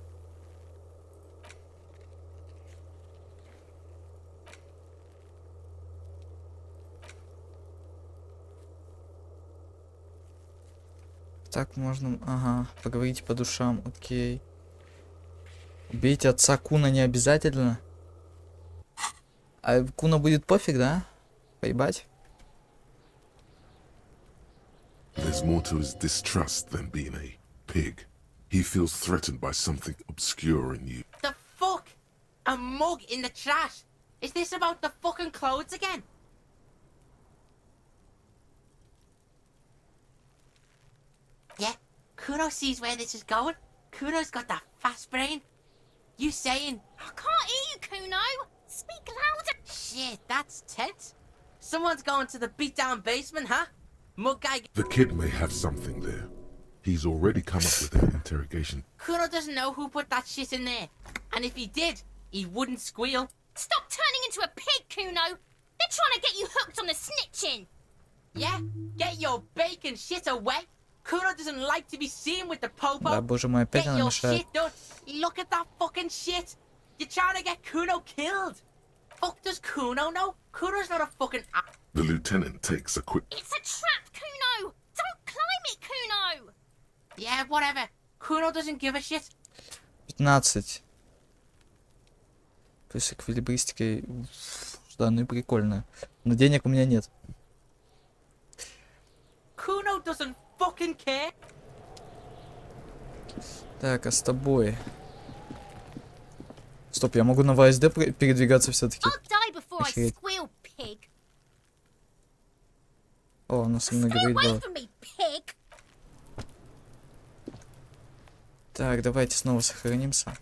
Speaker 1: Так можно, ага, поговорить по душам, окей. Убейте отца Куна не обязательно. А Куна будет пофиг, да? Поебать.
Speaker 2: There's more to his distrust than being a pig. He feels threatened by something obscure in you.
Speaker 6: The fuck? A mug in the trash? Is this about the fucking clothes again? Yeah, Kuno sees where this is going. Kuno's got that fast brain. You saying...
Speaker 5: I can't hear you, Kuno. Speak louder.
Speaker 6: Shit, that's tense. Someone's going to the beat-down basement, huh? Mug guy...
Speaker 2: The kid may have something there. He's already come up with an interrogation.
Speaker 6: Kuno doesn't know who put that shit in there. And if he did, he wouldn't squeal.
Speaker 5: Stop turning into a pig, Kuno. They're trying to get you hooked on the snitching.
Speaker 6: Yeah? Get your bacon shit away. Kuno doesn't like to be seen with the popo.
Speaker 1: Да, боже мой, опять
Speaker 6: Get
Speaker 1: она
Speaker 6: your
Speaker 1: мешает.
Speaker 6: shit done. Look at that fucking shit. You're trying to get Kuno killed. Fuck does Kuno know? Kuno's not a fucking...
Speaker 2: The lieutenant takes a quick...
Speaker 5: It's a trap, Kuno. Don't climb it, Kuno.
Speaker 6: Yeah, whatever. Kuno doesn't give a shit.
Speaker 1: 15. То есть эквилибристикой... Да, ну и прикольно. Но денег у меня нет.
Speaker 6: Kuno doesn't fucking care.
Speaker 1: Так, а с тобой? Стоп, я могу на ВСД передвигаться все-таки.
Speaker 5: I'll die before I
Speaker 1: Охереть.
Speaker 5: squeal, pig.
Speaker 1: О, она со мной
Speaker 5: Stay
Speaker 1: говорит.
Speaker 5: away
Speaker 1: было.
Speaker 5: from me, pig.
Speaker 1: Так, давайте снова сохранимся.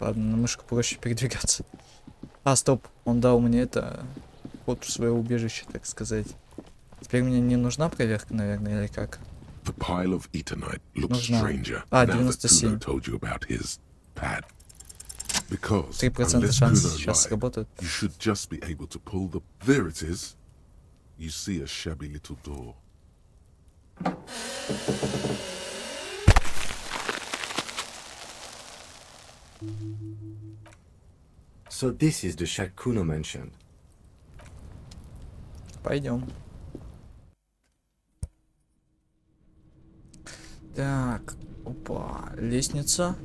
Speaker 1: Ладно, на мышку проще передвигаться. А, стоп, он дал мне это... Код в свое убежище, так сказать. Теперь мне не нужна проверка, наверное, или как?
Speaker 2: The pile of Eternite looks
Speaker 1: Нужна.
Speaker 2: stranger
Speaker 1: А,
Speaker 2: now that
Speaker 1: 97.
Speaker 2: Kuno told you about his pad. Because
Speaker 1: 3%
Speaker 2: unless
Speaker 1: шанс
Speaker 2: Kuno
Speaker 1: сейчас
Speaker 2: lied,
Speaker 1: сработает.
Speaker 2: you should just be able to pull the... There it is. You see a shabby little door.
Speaker 3: So this is the shack Kuno mentioned.
Speaker 1: Пойдем. Так, опа, лестница.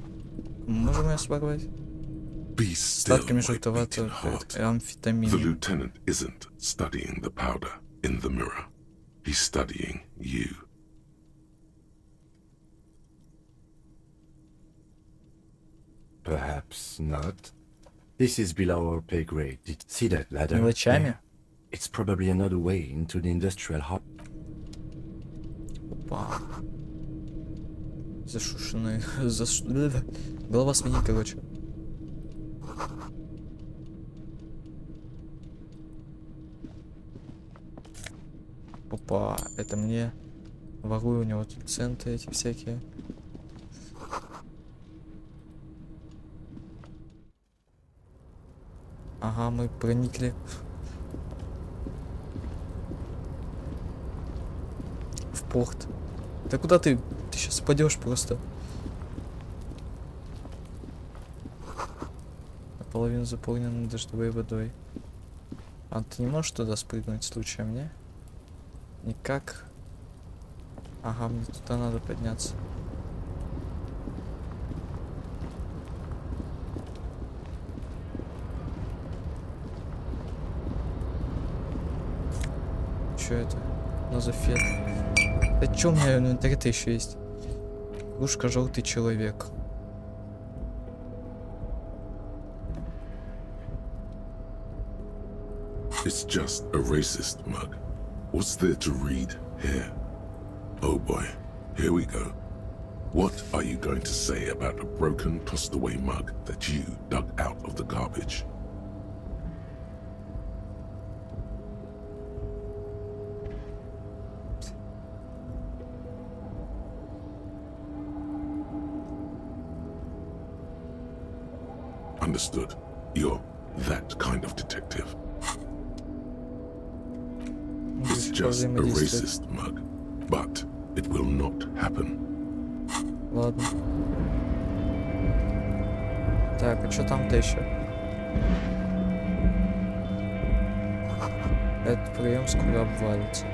Speaker 1: Можем ее своровать?
Speaker 2: Be still,
Speaker 1: Остатками
Speaker 2: my
Speaker 1: желтоватого
Speaker 2: beating heart. The
Speaker 1: амфетамина.
Speaker 2: lieutenant isn't studying the powder in the mirror. He's studying you.
Speaker 3: Perhaps not. This is below our pay grade. See that ladder?
Speaker 1: Мелочами?
Speaker 3: there? It's probably another way into the industrial hub.
Speaker 1: Опа. Зашушенные. Голова свиньи, короче. Опа, это мне. Ворую у него тут центы эти всякие. Ага, мы проникли в порт. Да куда ты? Ты сейчас упадешь просто. Наполовину заполнена дождевой водой. А ты не можешь туда спрыгнуть случаем, не? Никак. Ага, мне туда надо подняться. Чё это? Назофет. Да чё у меня в инвентаре-то еще есть? Кружка желтый человек.
Speaker 2: It's just a racist mug. What's there to read here? Oh boy, here we go. What are you going to say about a broken, tossed away mug that you dug out of the garbage? Understood. You're that kind of detective. It's just a racist mug, but it will not happen.
Speaker 1: Ладно. Так, а что там-то еще? Этот проем скоро обвалится.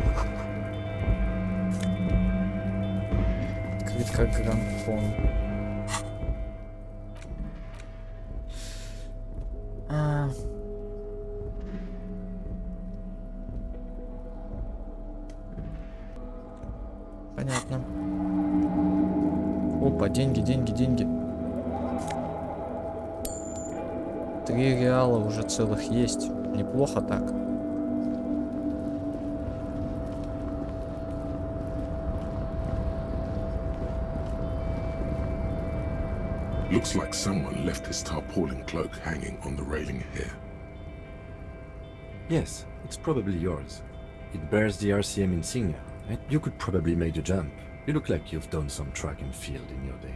Speaker 1: Открыт как граммофон. Понятно. Опа, деньги, деньги, деньги. 3 реала уже целых есть. Неплохо так.
Speaker 2: Looks like someone left his tarpaulin cloak hanging on the railing here.
Speaker 3: Yes, it's probably yours. It bears the RCM insignia, and you could probably make the jump. You look like you've done some track and field in your day.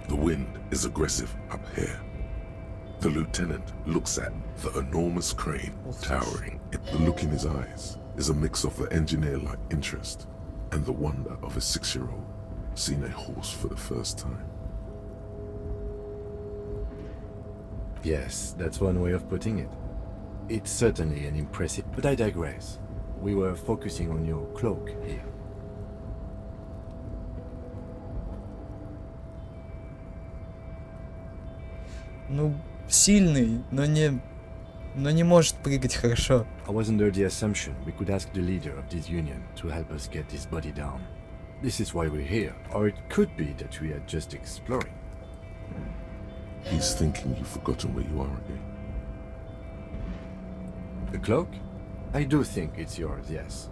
Speaker 2: The wind is aggressive up here. The lieutenant looks at the enormous crane towering. The look in his eyes is a mix of the engineer-like interest and the wonder of a 6-year-old seeing a horse for the first time.
Speaker 3: Yes, that's one way of putting it. It's certainly an impressive, but I digress. We were focusing on your cloak here.
Speaker 1: Ну, сильный, но не может прыгать хорошо.
Speaker 3: I was under the assumption we could ask the leader of this union to help us get this body down. This is why we're here, or it could be that we are just exploring.
Speaker 2: He's thinking you've forgotten where you are again.
Speaker 3: The cloak? I do think it's yours, yes.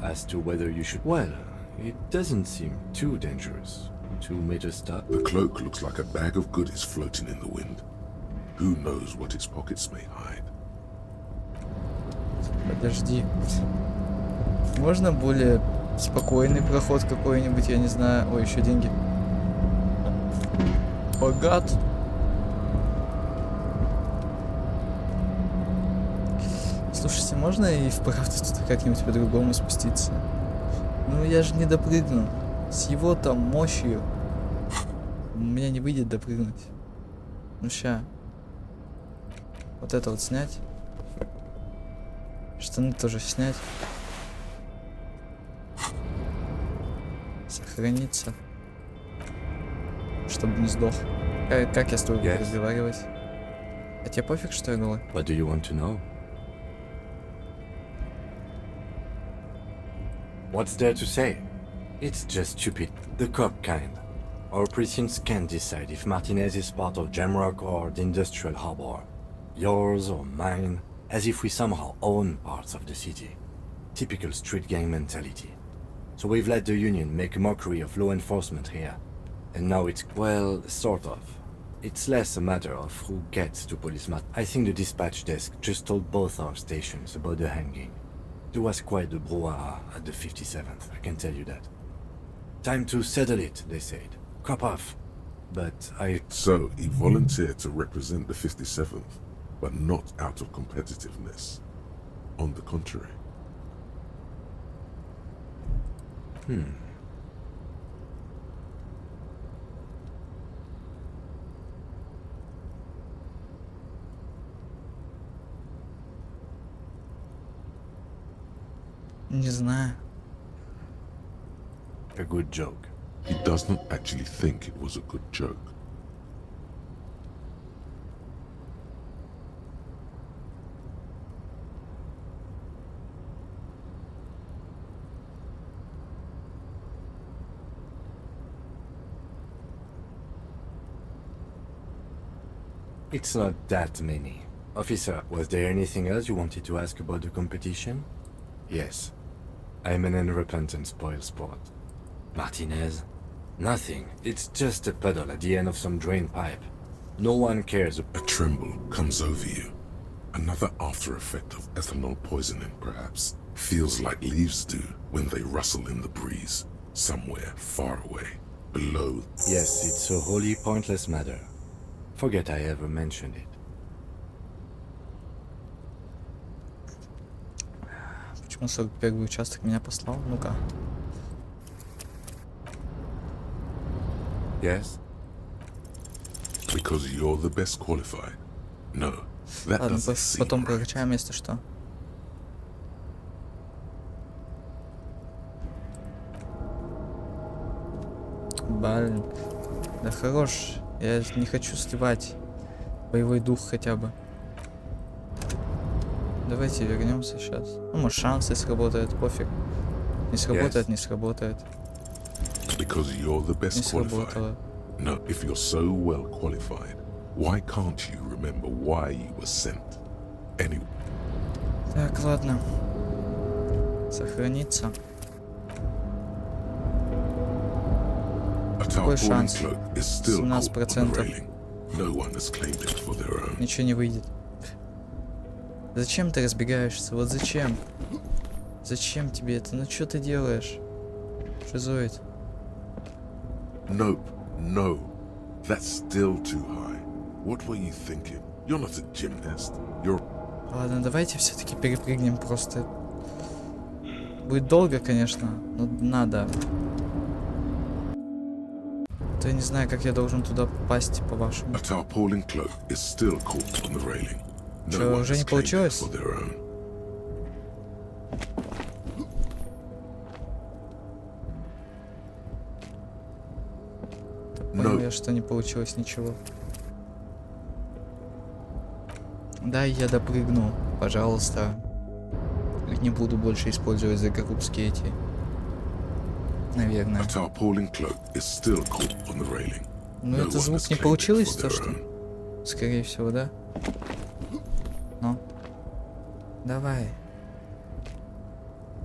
Speaker 3: As to whether you should... Well, it doesn't seem too dangerous. 2 meters stop.
Speaker 2: The cloak looks like a bag of goodies floating in the wind. Who knows what its pockets may hide?
Speaker 1: Подожди. Можно более спокойный проход какой-нибудь, я не знаю. Ой, еще деньги. Богат. Слушайте, можно и вправду тут как-нибудь по-другому спуститься? Ну, я же не допрыгну. С его там мощью у меня не выйдет допрыгнуть. Ну, ща. Вот это вот снять. Штаны тоже снять. Сохраниться. Чтобы не сдох. Как я с тобой буду разговаривать? А тебе пофиг, что я голый?
Speaker 3: What do you want to know? What's there to say? It's just stupid. The cop kind. Our precincts can't decide if Martinez is part of Jamrock or the Industrial Harbor. Yours or mine, as if we somehow own parts of the city. Typical street gang mentality. So we've let the Union make a mockery of law enforcement here. And now it's, well, sort of. It's less a matter of who gets to police matters. I think the dispatch desk just told both our stations about the hanging. There was quite the brouhaha at the 57th, I can tell you that. Time to settle it, they said. Cop off. But
Speaker 2: So he volunteered to represent the 57th, but not out of competitiveness. On the contrary.
Speaker 1: Не знаю.
Speaker 3: a good joke.
Speaker 2: He does not actually think it was a good joke.
Speaker 3: It's not that many. Officer, was there anything else you wanted to ask about the competition? Yes. I'm an unrepentant spoilsport. Martinez? Nothing. It's just a puddle at the end of some drain pipe. No one cares.
Speaker 2: A tremble comes over you. Another after effect of ethanol poisoning, perhaps. Feels like leaves do when they rustle in the breeze, somewhere far away, below.
Speaker 3: Yes, it's a wholly pointless matter. Forget I ever mentioned it.
Speaker 1: Почему 41 участок меня послал? Ну-ка.
Speaker 3: Yes?
Speaker 2: Because you're the best qualified. No, that
Speaker 1: Ладно,
Speaker 2: doesn't seem
Speaker 1: потом
Speaker 2: right.
Speaker 1: прокачаем, если что. Блин. Да хорош. Я не хочу сливать боевой дух хотя бы. Давайте вернемся сейчас. Ну, может, шансы сработают, пофиг. Не сработает, не сработает.
Speaker 2: Because you're the
Speaker 1: Не
Speaker 2: best qualified.
Speaker 1: сработало.
Speaker 2: No, if you're so well qualified, why can't you remember why you were sent? Anyway,
Speaker 1: Так, ладно. Сохраниться.
Speaker 2: a
Speaker 1: Какой
Speaker 2: tarpaulin
Speaker 1: шанс?
Speaker 2: cloak is still caught on the
Speaker 1: 17%.
Speaker 2: railing. No one has claimed it for their own.
Speaker 1: Ничего не выйдет. Зачем ты разбегаешься? Вот зачем? Зачем тебе это? Ну что ты делаешь? Шизоид.
Speaker 2: Nope, no. That's still too high. What were you thinking? You're not a gymnast. You're...
Speaker 1: Ладно, давайте все-таки перепрыгнем просто. Будет долго, конечно, но надо. То я не знаю, как я должен туда попасть, по-вашему.
Speaker 2: A tarpaulin cloak is still caught on the railing. No
Speaker 1: Чё,
Speaker 2: one
Speaker 1: уже
Speaker 2: has
Speaker 1: не
Speaker 2: claimed it
Speaker 1: получилось?
Speaker 2: for their own.
Speaker 1: Понял я, что не получилось ничего. Дай я допрыгну, пожалуйста. Не буду больше использовать загрузки эти. Наверное.
Speaker 2: A tarpaulin cloak is still caught on the railing.
Speaker 1: Ну
Speaker 2: No
Speaker 1: это
Speaker 2: one
Speaker 1: звук
Speaker 2: has
Speaker 1: не
Speaker 2: claimed it
Speaker 1: получилось,
Speaker 2: for
Speaker 1: то
Speaker 2: their
Speaker 1: что?
Speaker 2: own.
Speaker 1: Скорее всего, да? Ну. Давай.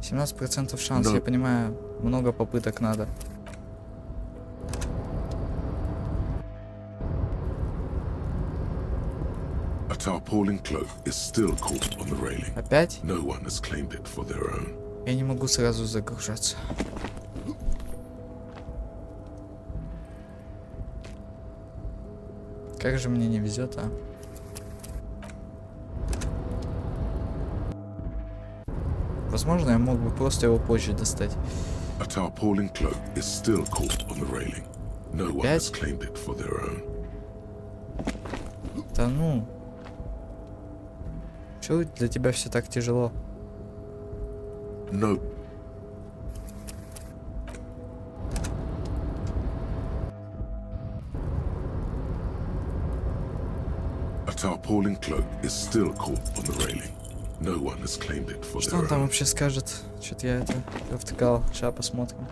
Speaker 1: 17% шанс,
Speaker 2: Но-
Speaker 1: я понимаю, много попыток надо.
Speaker 2: A tarpaulin cloak is still caught on the railing.
Speaker 1: Опять?
Speaker 2: No one has claimed it for their own.
Speaker 1: Я не могу сразу загружаться. Как же мне не везет, а? Возможно, я мог бы просто его позже достать.
Speaker 2: A tarpaulin cloak is still caught on the railing. No one has
Speaker 1: Опять?
Speaker 2: claimed it for their own.
Speaker 1: Да ну. Чего для тебя все так тяжело?
Speaker 2: No. A tarpaulin cloak is still caught on the railing. No one has claimed it for
Speaker 1: Что
Speaker 2: their
Speaker 1: он там
Speaker 2: own.
Speaker 1: вообще скажет? Что-то я это провтыкал. Сейчас посмотрим.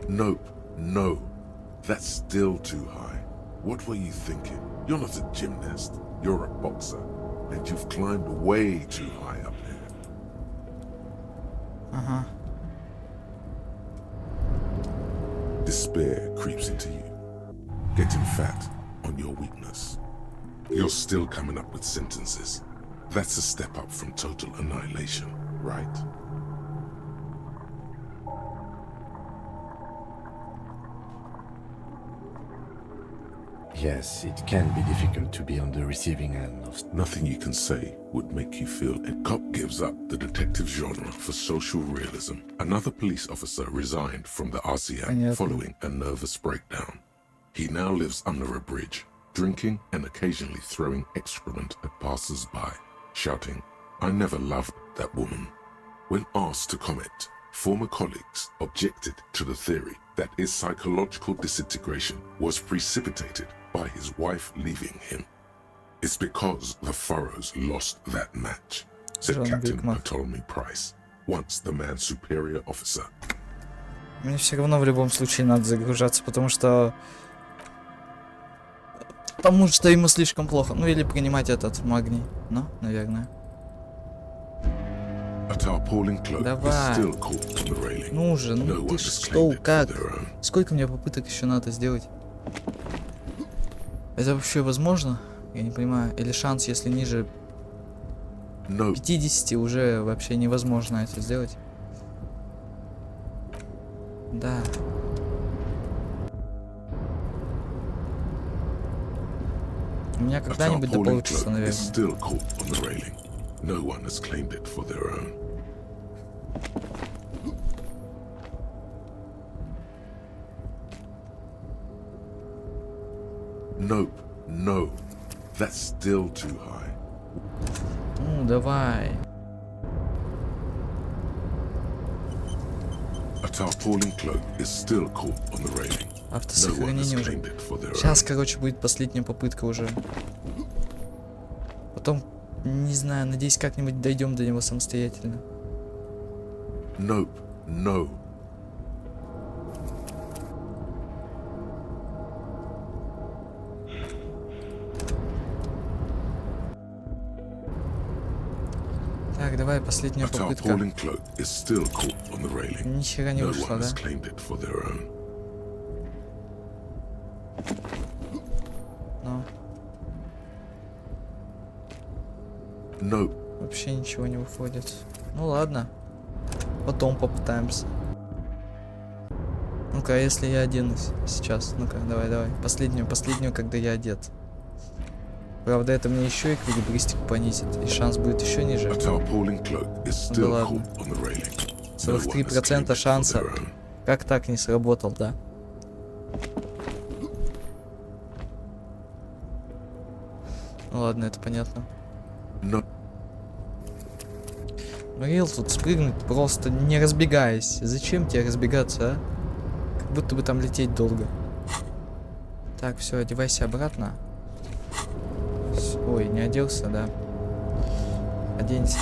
Speaker 2: Nope, no. That's still too high. What were you thinking? You're not a gymnast. You're a boxer. And you've climbed way too high up here.
Speaker 1: Ага.
Speaker 2: Despair creeps into you, getting fat on your weakness. You're still coming up with sentences. That's a step up from total annihilation, right?
Speaker 3: Yes, it can be difficult to be on the receiving end of...
Speaker 2: Nothing you can say would make you feel a cop gives up the detective genre for social realism. Another police officer resigned from the RCM
Speaker 1: Понятно.
Speaker 2: following a nervous breakdown. He now lives under a bridge, drinking and occasionally throwing excrement at passers-by, shouting, "I never loved that woman." When asked to comment, former colleagues objected to the theory that his psychological disintegration was precipitated by his wife leaving him. It's because the Furrows lost that match, said
Speaker 1: John
Speaker 2: Captain
Speaker 1: Bigman.
Speaker 2: Ptolemy Price, once the man's superior officer.
Speaker 1: Мне все равно в любом случае надо загружаться, потому что ему слишком плохо. Ну или принимать этот магний. Ну, наверное.
Speaker 2: A tarpaulin cloak
Speaker 1: Давай.
Speaker 2: is still caught on the railing.
Speaker 1: Ну же,
Speaker 2: No
Speaker 1: ну
Speaker 2: one
Speaker 1: ты
Speaker 2: has
Speaker 1: что,
Speaker 2: claimed it for
Speaker 1: как?
Speaker 2: their own.
Speaker 1: Сколько мне попыток еще надо сделать? Это вообще возможно? Я не понимаю. Или шанс, если ниже
Speaker 2: No,
Speaker 1: 50 уже вообще невозможно это сделать? Да. У меня
Speaker 2: a
Speaker 1: когда-нибудь да
Speaker 2: tarpaulin
Speaker 1: получится,
Speaker 2: cloak is
Speaker 1: наверное.
Speaker 2: still caught on the railing. No one has claimed it for their own. Nope, no. That's still too high.
Speaker 1: Ну, давай.
Speaker 2: A tarpaulin cloak is still caught on the railing. No one has
Speaker 1: Автосохранение уже.
Speaker 2: claimed it for their
Speaker 1: Сейчас,
Speaker 2: own.
Speaker 1: короче, будет последняя попытка уже. Потом, не знаю, надеюсь, как-нибудь дойдем до него самостоятельно.
Speaker 2: Nope, no.
Speaker 1: Так, давай,
Speaker 2: A
Speaker 1: последняя попытка.
Speaker 2: tarpaulin cloak is still caught on the railing.
Speaker 1: Ни хера не
Speaker 2: No
Speaker 1: вышло,
Speaker 2: one
Speaker 1: да?
Speaker 2: has claimed it for their own.
Speaker 1: Но
Speaker 2: Nope.
Speaker 1: вообще ничего не выходит. Ну ладно. Потом попытаемся. Ну-ка, а если я оденусь сейчас? Ну-ка, давай. Последнюю, когда я одет. Правда, это мне еще и эквилибристику понизит, и шанс будет еще ниже.
Speaker 2: A tarpaulin cloak is
Speaker 1: Да
Speaker 2: still
Speaker 1: ладно.
Speaker 2: caught on the railing. No
Speaker 1: Целых
Speaker 2: one has claimed
Speaker 1: 3%
Speaker 2: it for
Speaker 1: шанса.
Speaker 2: their own.
Speaker 1: Как так не сработал, да? Ну ладно, это понятно.
Speaker 2: No.
Speaker 1: Рил тут спрыгнуть просто не разбегаясь. Зачем тебе разбегаться, а? Как будто бы там лететь долго. Так, все, одевайся обратно. Ой, не оделся, да? Оденься.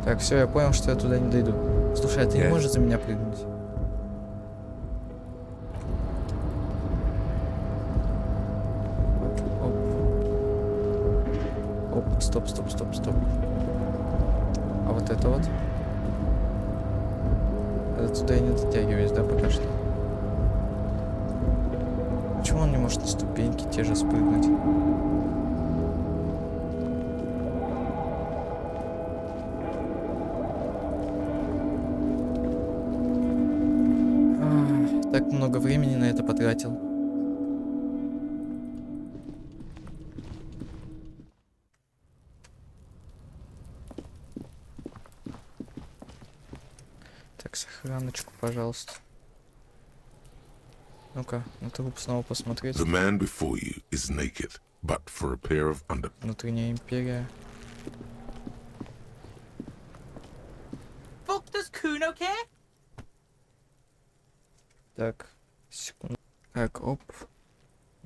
Speaker 1: Так, все, я понял, что я туда не дойду. Слушай, а ты не
Speaker 3: Yes.
Speaker 1: можешь за меня прыгнуть? Оп, стоп. А вот это вот? Это туда я не дотягиваюсь, да, пока что? Почему он не может на ступеньки те же спрыгнуть? Ах, так много времени на это потратил. Так, сохраночку, пожалуйста. Ну-ка, на труп снова посмотреть.
Speaker 2: The man before you is naked, but for a pair of under...
Speaker 1: Внутренняя империя.
Speaker 6: Fuck does Kuno care?
Speaker 1: Так, секунду. Так, оп.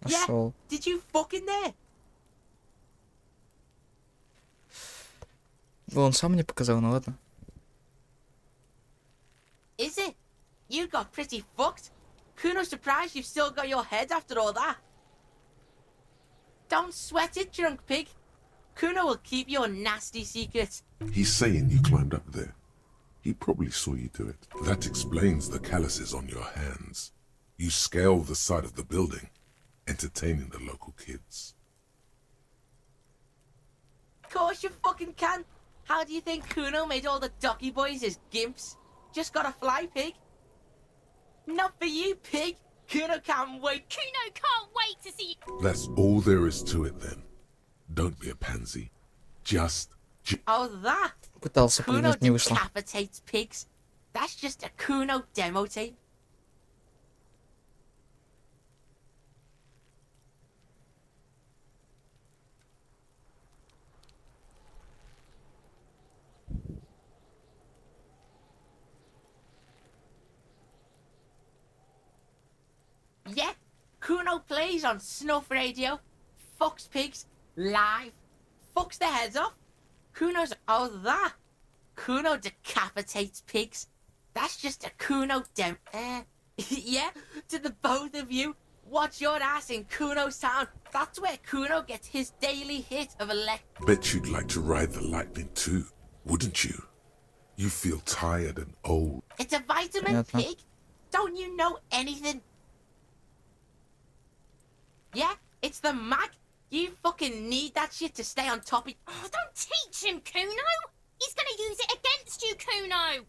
Speaker 6: Yeah,
Speaker 1: Нашел.
Speaker 6: did you fuck in there?
Speaker 1: Он сам мне показал, ну ладно.
Speaker 6: Is it? You got pretty fucked. Kuno's surprised you've still got your head after all that. Don't sweat it, drunk pig. Kuno will keep your nasty secrets.
Speaker 2: He's saying you climbed up there. He probably saw you do it. That explains the calluses on your hands. You scale the side of the building, entertaining the local kids.
Speaker 6: Of course you fucking can. How do you think Kuno made all the docky boys his gimps? Just got a fly, pig. Not for you, pig. Kuno can't wait.
Speaker 5: Kuno can't wait to see you.
Speaker 2: That's all there is to it then. Don't be a pansy. Just...
Speaker 6: Oh, that?
Speaker 1: Пытался
Speaker 6: Kuno
Speaker 1: прыгнуть, не вышло.
Speaker 6: decapitates pigs. That's just a Kuno demo tape. Yeah, Kuno plays on snuff radio, fucks pigs, live, fucks their heads off. Kuno's all that. Kuno decapitates pigs. That's just a Kuno yeah, to the both of you, watch your ass in Kuno's town. That's where Kuno gets his daily hit of
Speaker 2: Bet you'd like to ride the lightning too, wouldn't you? You feel tired and old.
Speaker 6: It's a vitamin,
Speaker 1: Понятно.
Speaker 6: pig. Don't you know anything? Yeah, it's the mag. You fucking need that shit to stay on top of...
Speaker 5: Oh, don't teach him, Kuno. He's gonna use it against you, Kuno.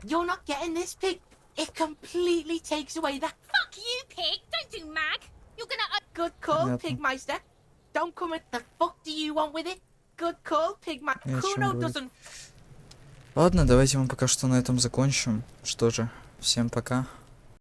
Speaker 6: You're not getting this, pig. It completely takes away that...
Speaker 5: Fuck you, pig. Don't do mag. You're gonna...
Speaker 6: Good call,
Speaker 1: Понятно.
Speaker 6: Pigmeister. Don't come at the fuck do you want with it? Good call, Pigmeister.
Speaker 1: Я о чем
Speaker 6: Kuno
Speaker 1: говорю.
Speaker 6: doesn't...
Speaker 1: Ладно, давайте мы пока что на этом закончим. Что же, всем пока.